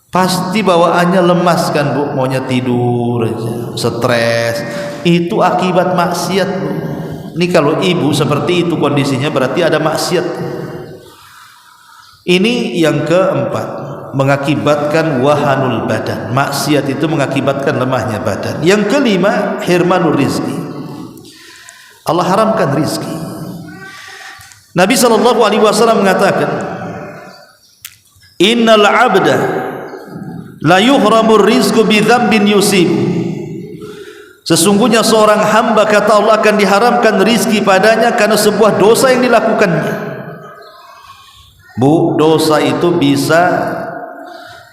B: Pasti bawaannya lemas kan, Bu, maunya tidur aja, stres. Itu akibat maksiat, Bu. Ini kalau ibu seperti itu kondisinya, berarti ada maksiat. Ini yang keempat, mengakibatkan wahanul badan. Maksiat itu mengakibatkan lemahnya badan. Yang kelima, hirmanur rizki. Allah haramkan rizki. Nabi SAW mengatakan, innal abda la yuhramur rizqu bi dzambin yusib. Sesungguhnya seorang hamba, kata Allah, akan diharamkan rizki padanya karena sebuah dosa yang dilakukannya. Bu, dosa itu bisa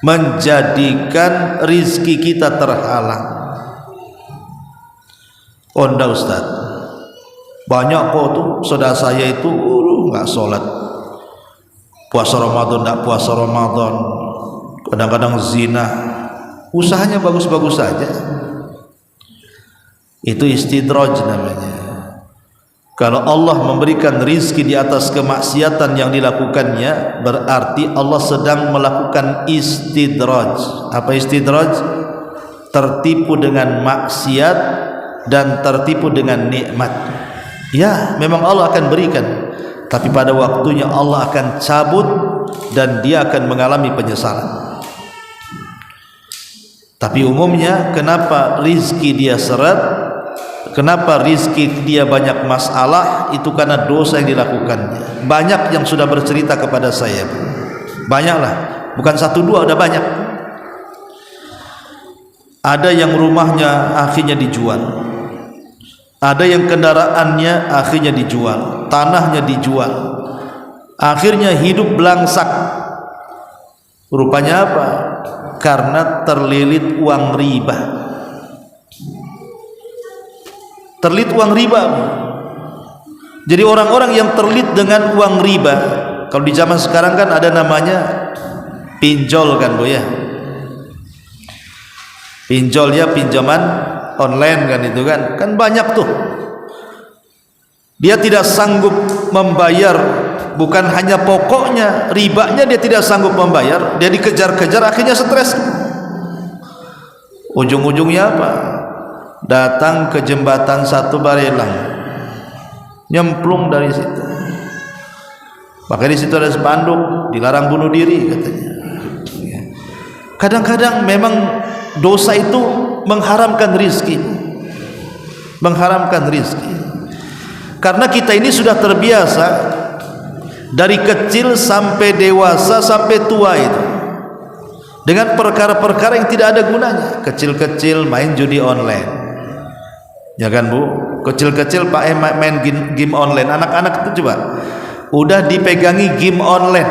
B: menjadikan rizki kita terhalang. Oh enggak Ustaz, banyak kok tuh saudara saya itu nggak sholat, puasa Ramadan nggak puasa Ramadan, kadang-kadang zina, usahanya bagus-bagus saja. Itu istidraj namanya. Kalau Allah memberikan rizki di atas kemaksiatan yang dilakukannya, berarti Allah sedang melakukan istidraj. Apa istidraj? Tertipu dengan maksiat dan tertipu dengan nikmat. Ya, memang Allah akan berikan, tapi pada waktunya Allah akan cabut dan dia akan mengalami penyesalan. Tapi umumnya kenapa rizki dia seret, kenapa rizki dia banyak masalah, itu karena dosa yang dilakukannya. Banyak yang sudah bercerita kepada saya, banyaklah, bukan satu dua, udah banyak. Ada yang rumahnya akhirnya dijual, ada yang kendaraannya akhirnya dijual, tanahnya dijual, akhirnya hidup belangsak. Rupanya apa? Karena terlilit uang riba. Terlilit uang riba. Jadi orang-orang yang terlilit dengan uang riba, kalau di zaman sekarang kan ada namanya pinjol kan Bu ya. Pinjol ya, pinjaman online kan itu kan banyak tuh. Dia tidak sanggup membayar, bukan hanya pokoknya, ribanya dia tidak sanggup membayar, dia dikejar-kejar, akhirnya stres. Ujung-ujungnya apa? Datang ke jembatan Satu Barelang, nyemplung dari situ. Maka di situ ada spanduk, dilarang bunuh diri katanya. Kadang-kadang memang dosa itu mengharamkan rizki, mengharamkan rizki. Karena kita ini sudah terbiasa dari kecil sampai dewasa sampai tua itu dengan perkara-perkara yang tidak ada gunanya. Kecil-kecil main judi online, ya kan Bu? Kecil-kecil Pak main game online. Anak-anak itu coba udah dipegangi game online,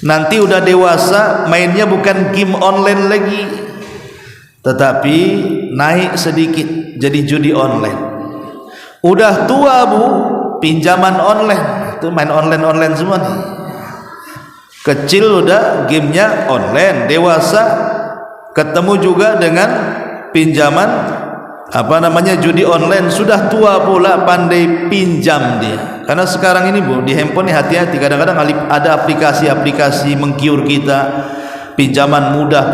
B: nanti udah dewasa mainnya bukan game online lagi, tetapi naik sedikit jadi judi online. Udah tua Bu, pinjaman online, itu main online semua nih. Kecil udah gamenya online, dewasa ketemu juga dengan pinjaman judi online, sudah tua pula pandai pinjam dia. Karena sekarang ini Bu, di handphone hati-hati, kadang-kadang ada aplikasi-aplikasi menggiur kita, pinjaman mudah,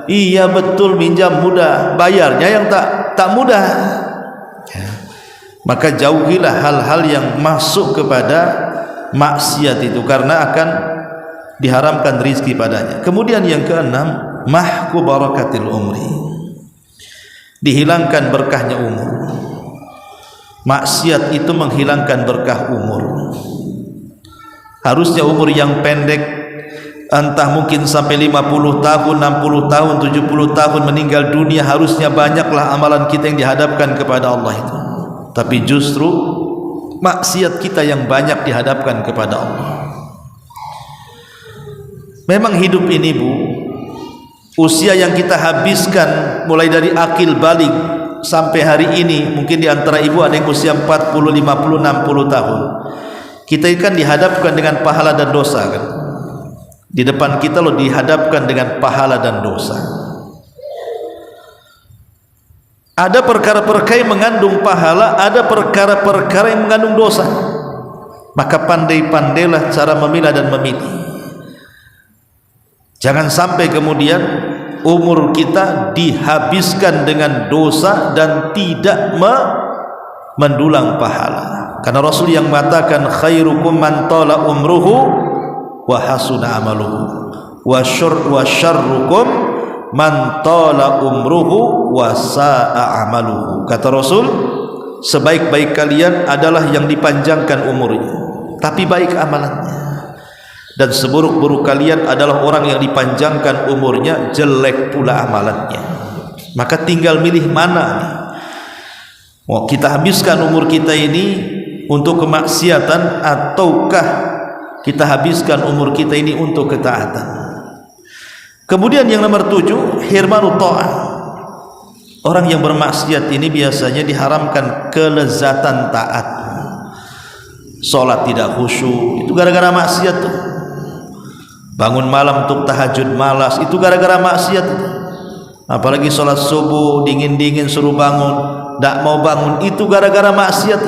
B: iya betul, pinjam mudah, bayarnya yang tak mudah. Ya. Maka jauhilah hal-hal yang masuk kepada maksiat itu, karena akan diharamkan rizki padanya. Kemudian yang keenam, mahku barakatil umri, dihilangkan berkahnya umur. Maksiat itu menghilangkan berkah umur. Harusnya umur yang pendek, entah mungkin sampai 50 tahun, 60 tahun, 70 tahun meninggal dunia, harusnya banyaklah amalan kita yang dihadapkan kepada Allah itu. Tapi justru maksiat kita yang banyak dihadapkan kepada Allah. Memang hidup ini Bu, usia yang kita habiskan mulai dari akil balik sampai hari ini, mungkin di antara ibu ada yang usia 40, 50, 60 tahun. Kita kan dihadapkan dengan pahala dan dosa kan. Di depan kita loh dihadapkan dengan pahala dan dosa. Ada perkara-perkara yang mengandung pahala, ada perkara-perkara yang mengandung dosa. Maka pandai-pandailah cara memilah dan memilih. Jangan sampai kemudian umur kita dihabiskan dengan dosa dan tidak mendulang pahala. Karena Rasul yang mengatakan khairukum man tala umruhu wa hasuna amaluhu wa syarrukum man tala umruhu wa sa'a amaluhu. Kata Rasul, sebaik-baik kalian adalah yang dipanjangkan umurnya tapi baik amalannya, dan seburuk-buruk kalian adalah orang yang dipanjangkan umurnya, jelek pula amalannya. Maka tinggal milih mana nih. Mau kita habiskan umur kita ini untuk kemaksiatan, ataukah kita habiskan umur kita ini untuk ketaatan. Kemudian yang nomor 7, hirmanu ta'ah. Orang yang bermaksiat ini biasanya diharamkan kelezatan taat. Salat tidak khusyuk, itu gara-gara maksiat tuh. Bangun malam untuk tahajud malas, itu gara-gara maksiat. Apalagi sholat subuh dingin-dingin suruh bangun, tidak mau bangun, itu gara-gara maksiat.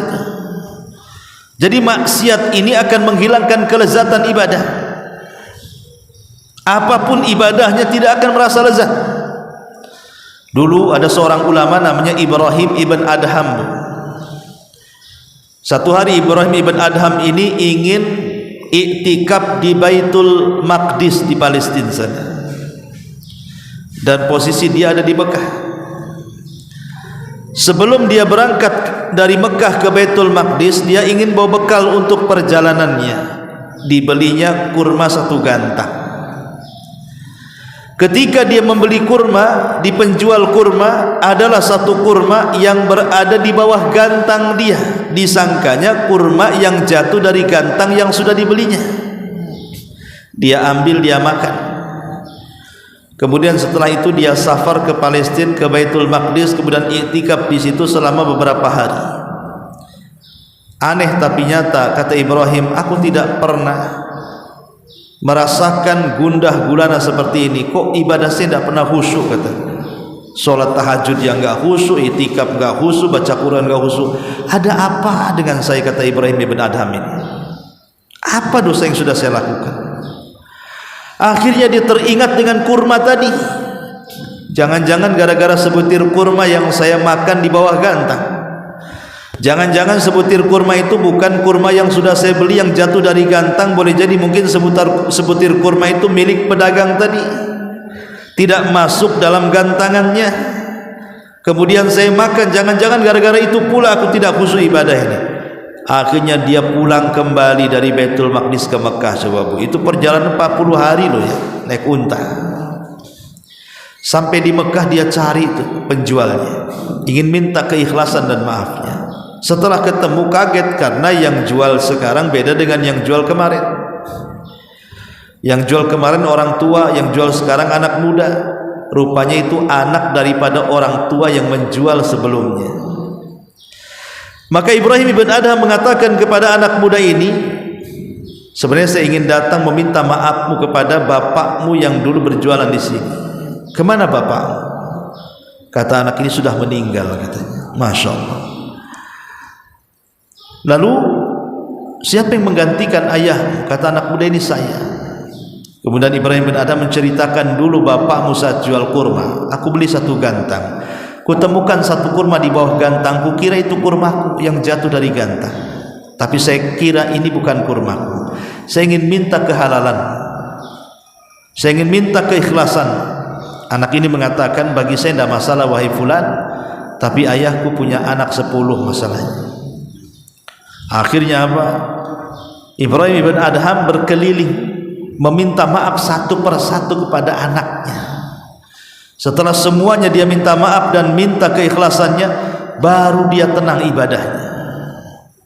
B: Jadi maksiat ini akan menghilangkan kelezatan ibadah. Apapun ibadahnya tidak akan merasa lezat. Dulu ada seorang ulama namanya Ibrahim ibn Adham. Satu hari Ibrahim ibn Adham ini ingin iktikaf di Baitul Maqdis di Palestina sana, dan posisi dia ada di Mekah. Sebelum dia berangkat dari Mekah ke Baitul Maqdis, dia ingin bawa bekal untuk perjalanannya. Dibelinya kurma 1 gantang. ketika dia membeli kurma di penjual kurma adalah satu kurma yang berada di bawah gantang dia, disangkanya kurma yang jatuh dari gantang yang sudah dibelinya. Dia ambil, dia makan. Kemudian setelah itu dia safar ke Palestina, ke Baitul Maqdis, kemudian iktikaf di situ selama beberapa hari. Aneh tapi nyata, kata Ibrahim, aku tidak pernah merasakan gundah gulana seperti ini. Kok ibadah saya tidak pernah khusyuk, kata. Solat tahajud yang enggak khusyuk, iktikaf enggak khusyuk, baca Quran enggak khusyuk. Ada apa dengan saya, kata Ibrahim ibn Adham ini? Apa dosa yang sudah saya lakukan? Akhirnya dia teringat dengan kurma tadi. Jangan-jangan gara-gara sebutir kurma yang saya makan di bawah gantang. Jangan-jangan sebutir kurma itu bukan kurma yang sudah saya beli yang jatuh dari gantang. Boleh jadi mungkin sebutir kurma itu milik pedagang tadi, tidak masuk dalam gantangannya. Kemudian saya makan. Jangan-jangan gara-gara itu pula aku tidak khusyuk ibadah ini. Akhirnya dia pulang kembali dari Baitul Maqdis ke Mekah. Coba Bu, itu perjalanan 40 hari loh ya, naik unta. Sampai di Mekah dia cari itu penjualnya, ingin minta keikhlasan dan maafnya. Setelah ketemu kaget karena yang jual sekarang beda dengan yang jual kemarin. Yang jual kemarin orang tua, yang jual sekarang anak muda. Rupanya itu anak daripada orang tua yang menjual sebelumnya. Maka Ibrahim ibn Adham mengatakan kepada anak muda ini, sebenarnya saya ingin datang meminta maafmu kepada bapakmu yang dulu berjualan di sini. Kemana bapakmu? Kata anak ini sudah meninggal, katanya. Masya Allah. Lalu siapa yang menggantikan ayahmu? Kata anak muda ini, saya. Kemudian Ibrahim bin Adham menceritakan, dulu bapakmu saat jual kurma, aku beli satu gantang. Kutemukan satu kurma di bawah gantang, kukira itu kurmaku yang jatuh dari gantang. Tapi saya kira ini bukan kurmaku. Saya ingin minta kehalalan, saya ingin minta keikhlasan. Anak ini mengatakan, bagi saya tidak masalah wahai fulan, tapi ayahku punya anak 10 masalahnya. Akhirnya apa? Ibrahim ibn Adham berkeliling meminta maaf satu persatu kepada anaknya. Setelah semuanya dia minta maaf dan minta keikhlasannya, baru dia tenang ibadahnya.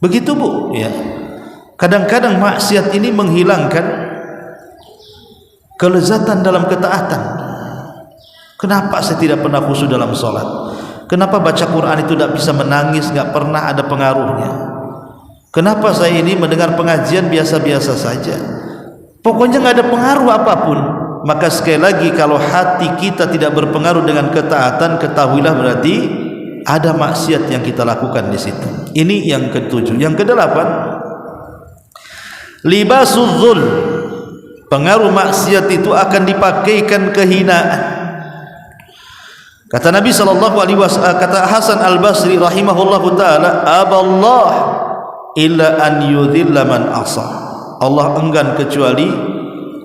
B: Begitu Bu ya. Kadang-kadang maksiat ini menghilangkan kelezatan dalam ketaatan. Kenapa saya tidak pernah khusyuk dalam sholat? Kenapa baca Quran itu tidak bisa menangis, tidak pernah ada pengaruhnya? Kenapa saya ini mendengar pengajian biasa-biasa saja? Pokoknya nggak ada pengaruh apapun. Maka sekali lagi, kalau hati kita tidak berpengaruh dengan ketaatan, ketahuilah berarti ada maksiat yang kita lakukan di situ. Ini yang ke-7. Yang ke-8, libasuz dzul. Pengaruh maksiat itu akan dipakaikan kehinaan. Kata Nabi SAW, kata Hasan Al-Basri rahimahullahu ta'ala, aballah illa an yudhilla man asa. Allah enggan kecuali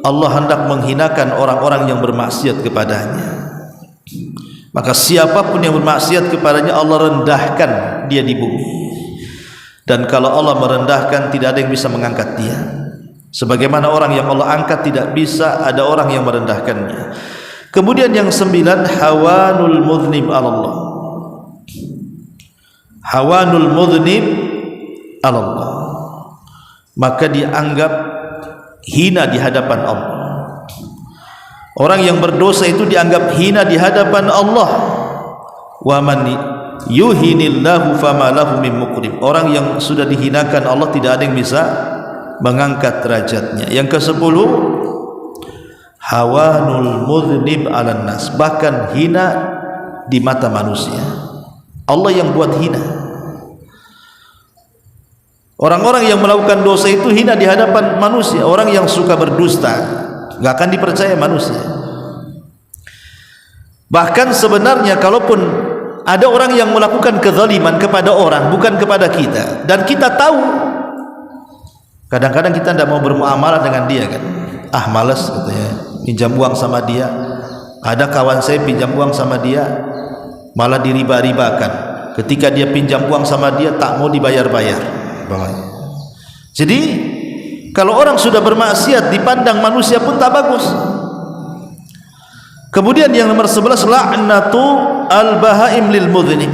B: Allah hendak menghinakan orang-orang yang bermaksiat kepadanya. Maka siapapun yang bermaksiat kepadanya, Allah rendahkan dia di bumi. Dan kalau Allah merendahkan, tidak ada yang bisa mengangkat dia. Sebagaimana orang yang Allah angkat, tidak bisa ada orang yang merendahkannya. Kemudian yang 9, hawanul mudhnib Allah. Hawanul mudhnib Allah, maka dianggap hina di hadapan Allah. Orang yang berdosa itu dianggap hina di hadapan Allah. Wa man yuhinillahu fama lahu min mukrim. Orang yang sudah dihinakan Allah, tidak ada yang bisa mengangkat derajatnya. Yang ke-10, hawanul mudhnib 'alan nas, bahkan hina di mata manusia. Allah yang buat hina. Orang-orang yang melakukan dosa itu hina di hadapan manusia. Orang yang suka berdusta nggak akan dipercaya manusia. Bahkan sebenarnya kalaupun ada orang yang melakukan kezaliman kepada orang, bukan kepada kita, dan kita tahu, kadang-kadang kita tidak mau bermuamalah dengan dia kan. Ah malas katanya, pinjam uang sama dia. Ada kawan saya pinjam uang sama dia, malah diriba-ribakan. Ketika dia pinjam uang sama dia, tak mau dibayar-bayar. Jadi kalau orang sudah bermaksiat, dipandang manusia pun tak bagus. Kemudian yang nomor 11, la'natu al-bahaim lil mudhnim.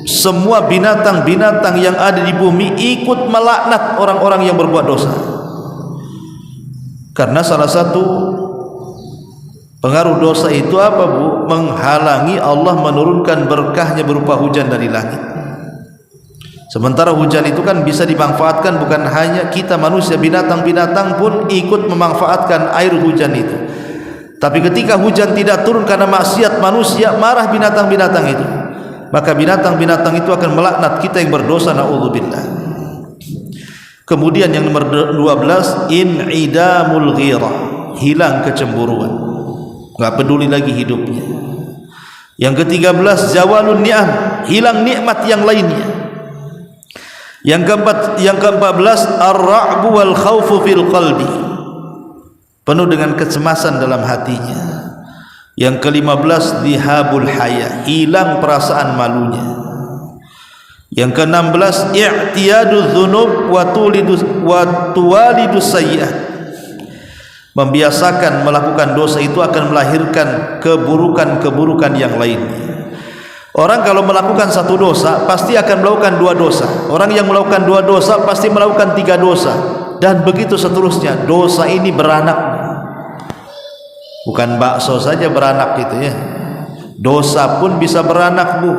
B: Semua binatang-binatang yang ada di bumi ikut melaknat orang-orang yang berbuat dosa. Karena salah satu pengaruh dosa itu apa, Bu? Menghalangi Allah menurunkan berkahnya berupa hujan dari langit. Sementara hujan itu kan bisa dimanfaatkan, bukan hanya kita manusia, binatang-binatang pun ikut memanfaatkan air hujan itu. Tapi ketika hujan tidak turun karena maksiat manusia, marah binatang-binatang itu, maka binatang-binatang itu akan melaknat kita yang berdosa, na'udzubillah. Kemudian yang nomor 12, in'idamul ghirah, hilang kecemburuan, enggak peduli lagi hidupnya. Yang ke-13, zawalun ni'am, hilang nikmat yang lainnya. Yang ke-14, ar-ra'bu wal khawfu fil qalbi, penuh dengan kecemasan dalam hatinya. Yang ke-15, dhihabul haya, hilang perasaan malunya. Yang ke-16, i'tiyadudz dzunub wa tuwalidus sayyi'at, membiasakan melakukan dosa itu akan melahirkan keburukan-keburukan yang lainnya. Orang kalau melakukan satu dosa pasti akan melakukan dua dosa. Orang yang melakukan dua dosa pasti melakukan tiga dosa, dan begitu seterusnya. Dosa ini beranak, bukan bakso saja beranak gitu ya. Dosa pun bisa beranak, Bu.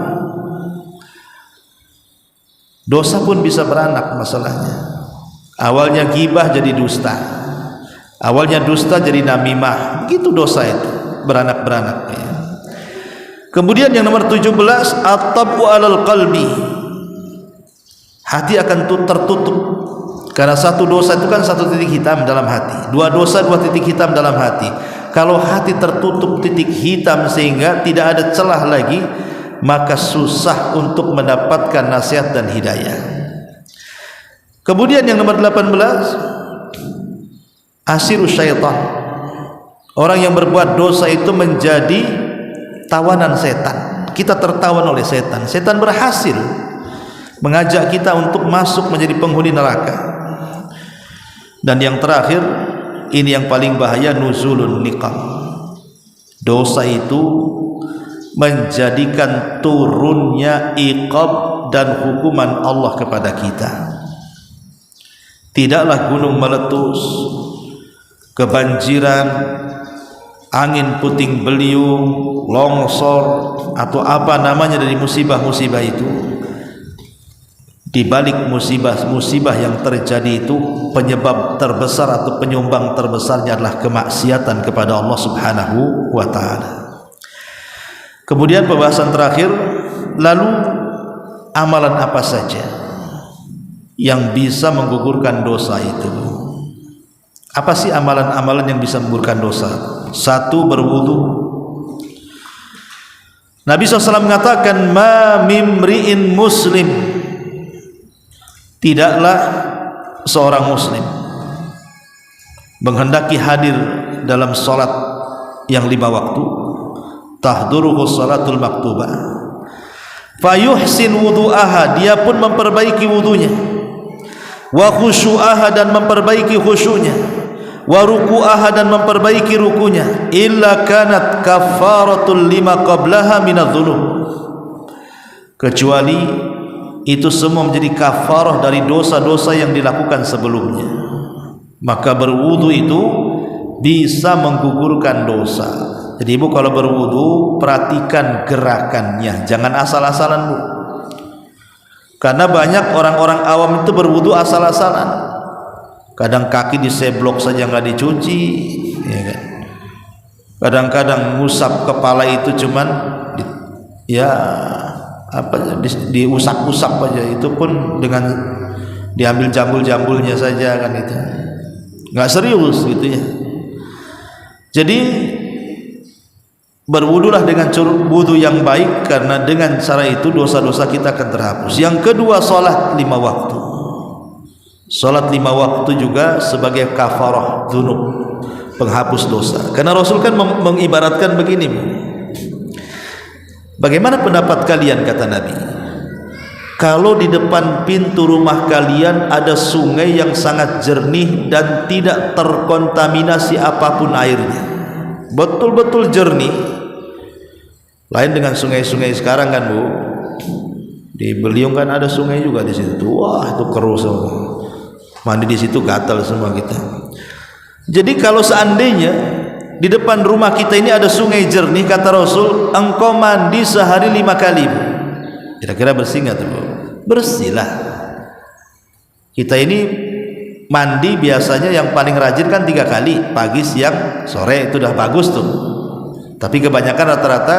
B: Dosa pun bisa beranak masalahnya. Awalnya ghibah jadi dusta, awalnya dusta jadi namimah. Begitu dosa itu beranak-beranak ya. Kemudian yang nomor 17, at-tabu 'alal qalbi, hati akan tertutup. Karena satu dosa itu kan satu titik hitam dalam hati, dua dosa dua titik hitam dalam hati. Kalau hati tertutup titik hitam sehingga tidak ada celah lagi, maka susah untuk mendapatkan nasihat dan hidayah. Kemudian yang nomor 18, asirus syaitan, orang yang berbuat dosa itu menjadi tawanan setan. Kita tertawan oleh setan. Setan berhasil mengajak kita untuk masuk menjadi penghuni neraka. Dan yang terakhir, ini yang paling bahaya, nuzulun niqam. Dosa itu menjadikan turunnya iqab dan hukuman Allah kepada kita. Tidaklah gunung meletus, kebanjiran, angin puting beliung, longsor, atau apa namanya dari musibah-musibah itu. Di balik musibah-musibah yang terjadi itu, penyebab terbesar atau penyumbang terbesarnya adalah kemaksiatan kepada Allah Subhanahu wa ta'ala. Kemudian pembahasan terakhir, lalu amalan apa saja yang bisa menggugurkan dosa itu? Apa sih amalan-amalan yang bisa menggugurkan dosa? 1, berwudu. Nabi SAW mengatakan, ma mimri'in muslim, tidaklah seorang muslim menghendaki hadir dalam salat yang 5 waktu, tahduruhu salatul maktubah, fayuhsin wudu'aha, dia pun memperbaiki wudunya, wa khusyu'aha, dan memperbaiki khusyuknya, wa ruku'aha, dan memperbaiki rukunya, illa kanat kafaratul lima qablaha minadz-dzunub, kecuali itu semua menjadi kafarah dari dosa-dosa yang dilakukan sebelumnya. Maka berwudu itu bisa menggugurkan dosa. Jadi ibu kalau berwudu, perhatikan gerakannya, jangan asal-asalan, Bu. Karena banyak orang-orang awam itu berwudu asal-asalan. Kadang kaki diseblok saja nggak dicuci, ya kan? Kadang-kadang ngusap kepala itu cuman ya apa, diusap-usap aja, itu pun dengan diambil jambul-jambulnya saja kan, itu nggak serius gitu ya. Jadi berwudulah dengan wudu yang baik, karena dengan cara itu dosa-dosa kita akan terhapus. Yang kedua, salat 5 waktu. Salat 5 waktu juga sebagai kafarah dzunub, penghapus dosa. Karena Rasul kan mengibaratkan begini, bagaimana pendapat kalian, kata Nabi, kalau di depan pintu rumah kalian ada sungai yang sangat jernih dan tidak terkontaminasi apapun airnya. betul-betul jernih. Lain dengan sungai-sungai sekarang kan Bu. Di Beliung kan ada sungai juga di situ. Wah, itu keruh semua. Mandi di situ gatal semua kita. Jadi kalau seandainya di depan rumah kita ini ada sungai jernih, kata Rasul, engkau mandi sehari 5 kali. Kira-kira bersih nggak tuh Bu? Bersihlah. Kita ini mandi biasanya yang paling rajin kan 3 kali, pagi, siang, sore, itu udah bagus tuh. Tapi kebanyakan rata-rata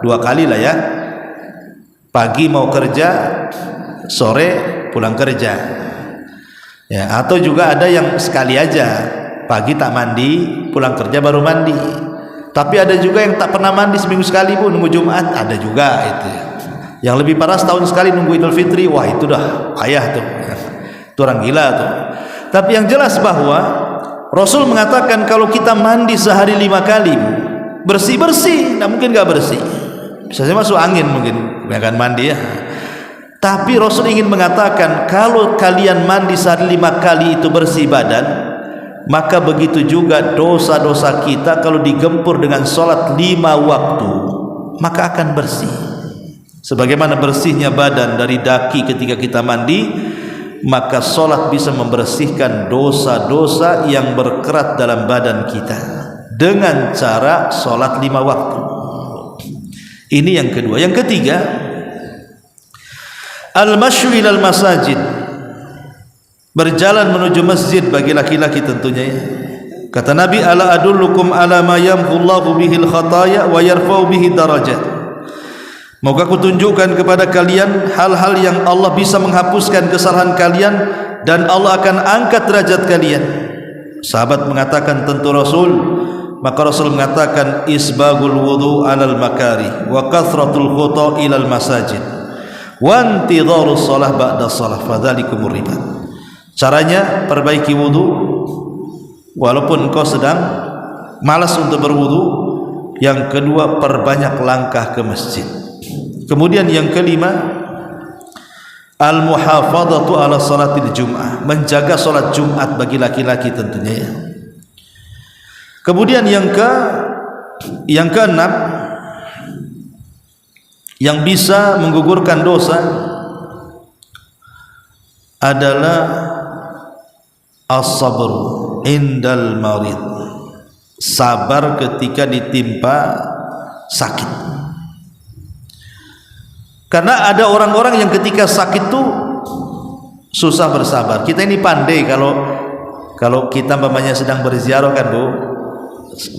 B: 2 kali lah ya. Pagi mau kerja, sore pulang kerja. Ya, atau juga ada yang sekali aja, pagi tak mandi, pulang kerja baru mandi. Tapi ada juga yang tak pernah mandi seminggu sekali Bu, nunggu Jumat, ada juga itu. Yang lebih parah setahun sekali nunggu Idul Fitri, wah itu dah payah tuh. Itu orang gila tuh. Tapi yang jelas bahwa Rasul mengatakan kalau kita mandi sehari 5 kali, bersih-bersih, nah mungkin gak bersih. Bisa saja masuk angin mungkin, akan mandi ya. Tapi Rasul ingin mengatakan kalau kalian mandi sehari 5 kali itu bersih badan, maka begitu juga dosa-dosa kita kalau digempur dengan sholat 5 waktu, maka akan bersih. Sebagaimana bersihnya badan dari daki ketika kita mandi, maka sholat bisa membersihkan dosa-dosa yang berkerat dalam badan kita dengan cara sholat 5 waktu. Ini yang kedua. Yang ketiga, al-masyu ilal masajid, berjalan menuju masjid bagi laki-laki tentunya ya. Kata Nabi, ala adullukum ala ma yamhullahu bihil khataya wa yarfa'u bihi darajat. Maukah aku tunjukkan kepada kalian hal-hal yang Allah bisa menghapuskan kesalahan kalian dan Allah akan angkat derajat kalian. Sahabat mengatakan tentu Rasul. Maka Rasul mengatakan isbagul wudu alal makari wa kathratul khuta ilal masajid wa intidharus shalah ba'da shalah fadzalikumur ribat. Caranya perbaiki wudu walaupun engkau sedang malas untuk berwudu. Yang kedua, perbanyak langkah ke masjid. Kemudian yang kelima, al muhafadzatu ala salatil jum'ah, menjaga salat Jumat bagi laki-laki tentunya ya. Kemudian yang keenam, yang bisa menggugurkan dosa adalah as-sabr indal marid, sabar ketika ditimpa sakit. Karena ada orang-orang yang ketika sakit tuh susah bersabar. Kita ini pandai kalau kita umpamanya sedang berziarah kan Bu,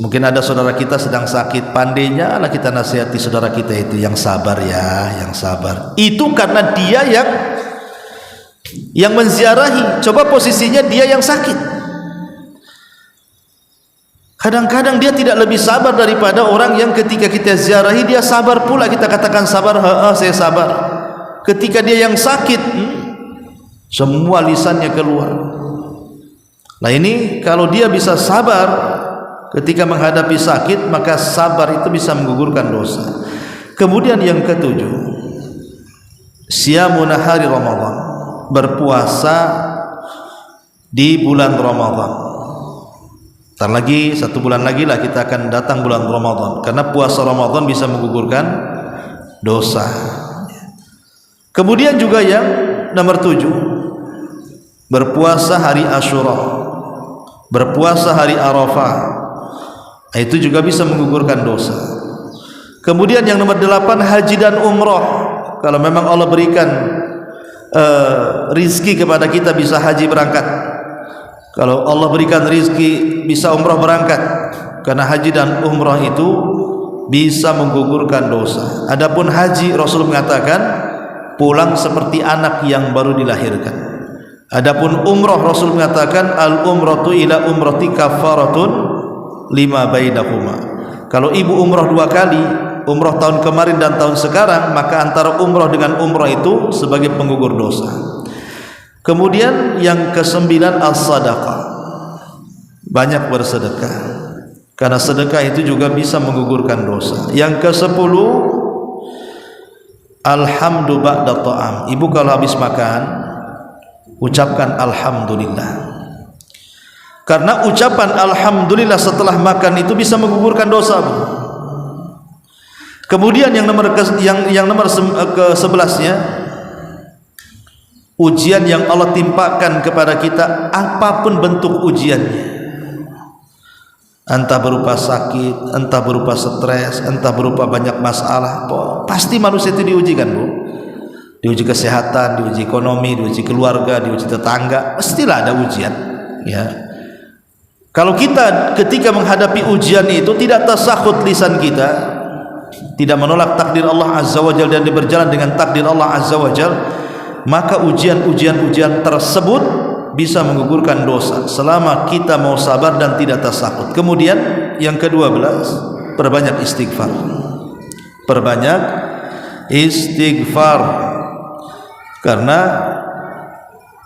B: mungkin ada saudara kita sedang sakit, pandainya lah kita nasihati saudara kita itu yang sabar ya, yang sabar. Itu karena dia yang menziarahi. Coba posisinya dia yang sakit. Kadang-kadang dia tidak lebih sabar daripada orang yang ketika kita ziarahi dia sabar pula. Kita katakan sabar, saya sabar. Ketika dia yang sakit, semua lisannya keluar. Nah ini kalau dia bisa sabar ketika menghadapi sakit, maka sabar itu bisa menggugurkan dosa. Kemudian yang ketujuh, siyamu nahari Ramadan, berpuasa di bulan Ramadan. Ntar lagi 1 bulan lagi lah kita akan datang bulan Ramadan, karena puasa Ramadan bisa menggugurkan dosa. Kemudian juga yang nomor 7, berpuasa hari Asyura, berpuasa hari Arafah, itu juga bisa menggugurkan dosa. Kemudian yang nomor 8, haji dan umrah. Kalau memang Allah berikan rizki kepada kita bisa haji berangkat, kalau Allah berikan rizki bisa umrah berangkat, karena haji dan umrah itu bisa menggugurkan dosa. Adapun haji, Rasul mengatakan pulang seperti anak yang baru dilahirkan. Adapun umrah, Rasul mengatakan al umratu ila umrati kafaratun lima bainahuma. Kalau ibu umrah 2 kali, umrah tahun kemarin dan tahun sekarang, maka antara umrah dengan umrah itu sebagai penggugur dosa. Kemudian yang ke-9, as-sadaqah, banyak bersedekah, karena sedekah itu juga bisa menggugurkan dosa. Yang ke-10, alhamdu ba'da ta'am. Ibu kalau habis makan ucapkan alhamdulillah. Karena ucapan alhamdulillah setelah makan itu bisa menggugurkan dosa. Kemudian yang nomor ke-11-nya, ujian yang Allah timpakan kepada kita, apapun bentuk ujiannya, entah berupa sakit, entah berupa stres, entah berupa banyak masalah, pasti manusia itu diuji kan, Bu? Diuji kesehatan, diuji ekonomi, diuji keluarga, diuji tetangga, pastilah ada ujian, ya. Kalau kita ketika menghadapi ujian itu tidak tasakhut lisan kita, tidak menolak takdir Allah Azza wa Jalla dan berjalan dengan takdir Allah Azza wa Jalla, maka ujian-ujian tersebut bisa menggugurkan dosa selama kita mau sabar dan tidak tasakhut. Kemudian yang ke-12, perbanyak istighfar. Perbanyak istighfar. Karena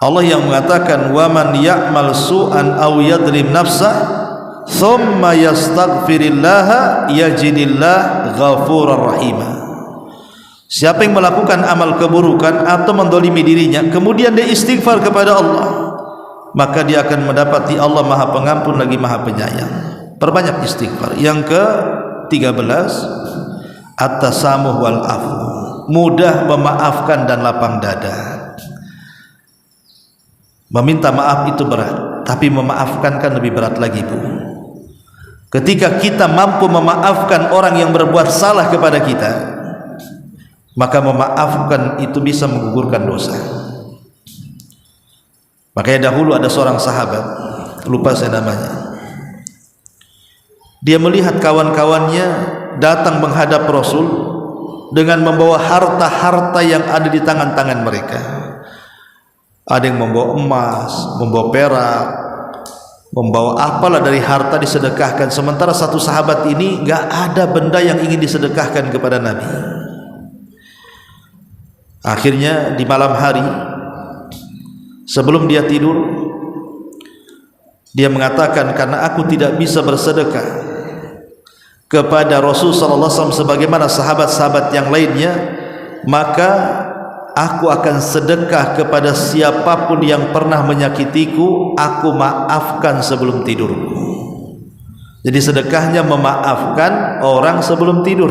B: Allah yang mengatakan wa man ya'mal su'an aw yadrim nafsah thumma yastaghfirillaha yajidillah ghafurur rahimah. Siapa yang melakukan amal keburukan atau mendolimi dirinya kemudian dia istighfar kepada Allah, maka dia akan mendapati Allah Maha Pengampun lagi Maha Penyayang. Perbanyak istighfar. Yang ke-13, at-tasamuh wal afu, mudah memaafkan dan lapang dada. Meminta maaf itu berat, tapi memaafkan kan lebih berat lagi, Bu. Ketika kita mampu memaafkan orang yang berbuat salah kepada kita, maka memaafkan itu bisa menggugurkan dosa. Makanya dahulu ada seorang sahabat, lupa saya namanya, dia melihat kawan-kawannya datang menghadap Rasul dengan membawa harta-harta yang ada di tangan-tangan mereka. Ada yang membawa emas, membawa perak, membawa apalah dari harta disedekahkan. Sementara satu sahabat ini gak ada benda yang ingin disedekahkan kepada Nabi. Akhirnya di malam hari sebelum dia tidur, dia mengatakan, karena aku tidak bisa bersedekah kepada Rasul sallallahu alaihi wasallam sebagaimana sahabat-sahabat yang lainnya, maka aku akan sedekah kepada siapapun yang pernah menyakitiku, aku maafkan sebelum tidurku. Jadi sedekahnya memaafkan orang sebelum tidur.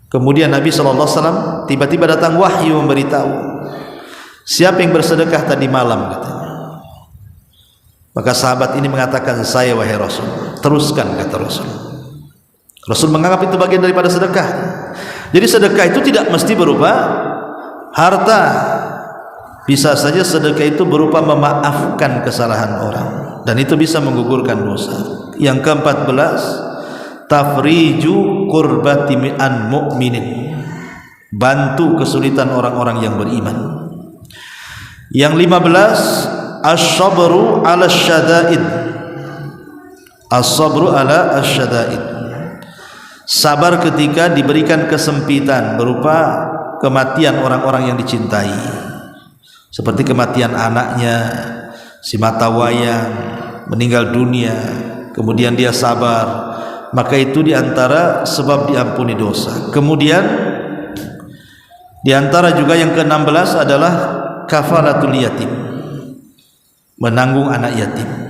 B: Kemudian Nabi SAW tiba-tiba datang wahyu memberitahu, siapa yang bersedekah tadi malam, katanya. Maka sahabat ini mengatakan, saya wahai Rasul. Teruskan, kata Rasul. Rasul menganggap itu bagian daripada sedekah. Jadi sedekah itu tidak mesti berupa harta. Bisa saja sedekah itu berupa memaafkan kesalahan orang, dan itu bisa menggugurkan dosa. Yang ke-14, tafriju kurbati mi'an mu'minin, bantu kesulitan orang-orang yang beriman. Yang 15, as-sabru ala syada'id. As-sabru ala asyada'id, sabar ketika diberikan kesempitan berupa kematian orang-orang yang dicintai, seperti kematian anaknya, si mata wayang meninggal dunia, kemudian dia sabar, maka itu diantara sebab diampuni dosa. Kemudian diantara juga yang ke-16 adalah kafalatul yatim, menanggung anak yatim.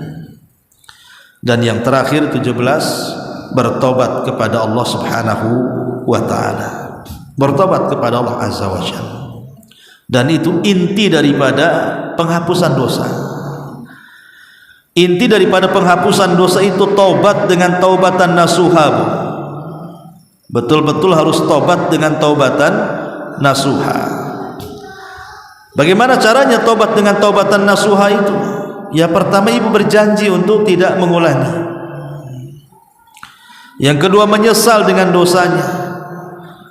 B: Dan yang terakhir 17, bertobat kepada Allah Subhanahu wa ta'ala, bertobat kepada Allah Azza wa Jalla. Dan itu inti daripada penghapusan dosa. Inti daripada penghapusan dosa itu taubat dengan taubatan nasuha. Betul-betul harus taubat dengan taubatan nasuha. Bagaimana caranya taubat dengan taubatan nasuha itu? Ya, pertama ibu berjanji untuk tidak mengulangi. Yang kedua, menyesal dengan dosanya.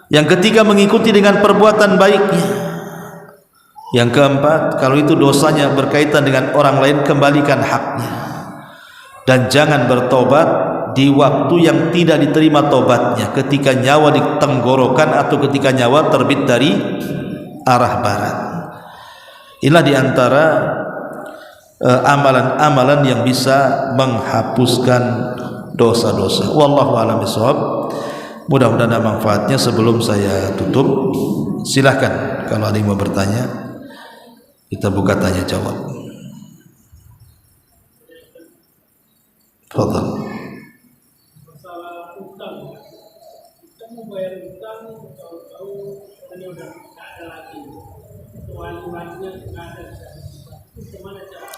B: Yang ketiga, mengikuti dengan perbuatan baiknya. Yang keempat, kalau itu dosanya berkaitan dengan orang lain, kembalikan haknya. Dan jangan bertobat di waktu yang tidak diterima tobatnya, ketika nyawa di tenggorokan atau ketika nyawa terbit dari arah barat. Inilah diantara amalan-amalan yang bisa menghapuskan dosa-dosa. Wallahu a'lam bishawab. Mudah-mudahan ada manfaatnya. Sebelum saya tutup, silahkan kalau ada yang mau bertanya, kita buka tanya jawab. Fadhal.
A: Masalah utang, kita mau bayar utang, tahu-tahu orangnya udah nggak ada lagi, wali-walinya nggak ada, gimana cara?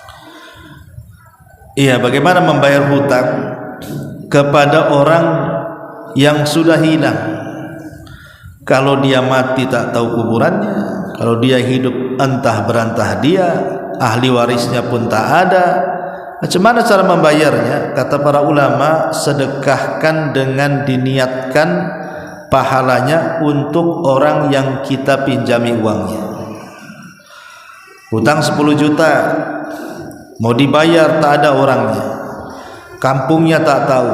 B: Iya, bagaimana membayar hutang kepada orang yang sudah hilang? Kalau dia mati tak tahu kuburannya, kalau dia hidup entah berantah dia, ahli warisnya pun tak ada. Macam mana cara membayarnya? Kata para ulama, sedekahkan dengan diniatkan pahalanya untuk orang yang kita pinjami uangnya. Hutang 10 juta mau dibayar, tak ada orangnya, kampungnya tak tahu,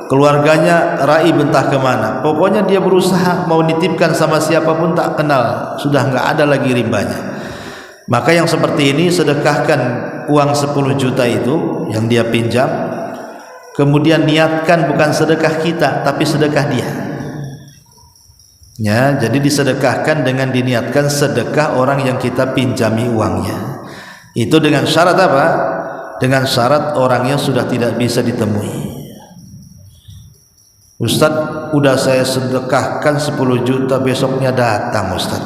B: keluarganya raib entah kemana, pokoknya dia berusaha mau nitipkan sama siapapun tak kenal, sudah enggak ada lagi rimbanya. Maka yang seperti ini sedekahkan uang 10 juta itu yang dia pinjam, kemudian niatkan bukan sedekah kita tapi sedekah dia ya, jadi disedekahkan dengan diniatkan sedekah orang yang kita pinjami uangnya. Itu dengan syarat apa? Dengan syarat orangnya sudah tidak bisa ditemui. Ustaz, udah saya sedekahkan 10 juta, besoknya datang Ustaz.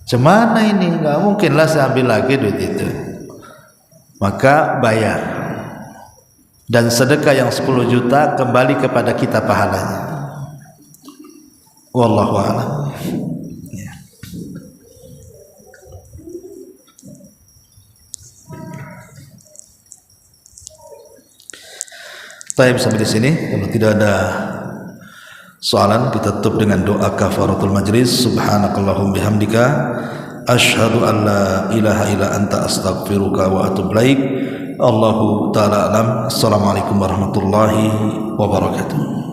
B: Cemana ini? Nggak mungkin lah saya ambil lagi duit itu. Maka bayar. Dan sedekah yang 10 juta kembali kepada kita pahalanya. Wallahu a'lam. Ya. Baik, sampai di sini. Kalau tidak ada soalan, kita tutup dengan doa kafaratul majlis. Subhanakallahum bihamdika asyhadu an la ilaha illa anta astaghfiruka wa atubu ilaik. Allahu ta'ala alam. Assalamualaikum warahmatullahi wabarakatuh.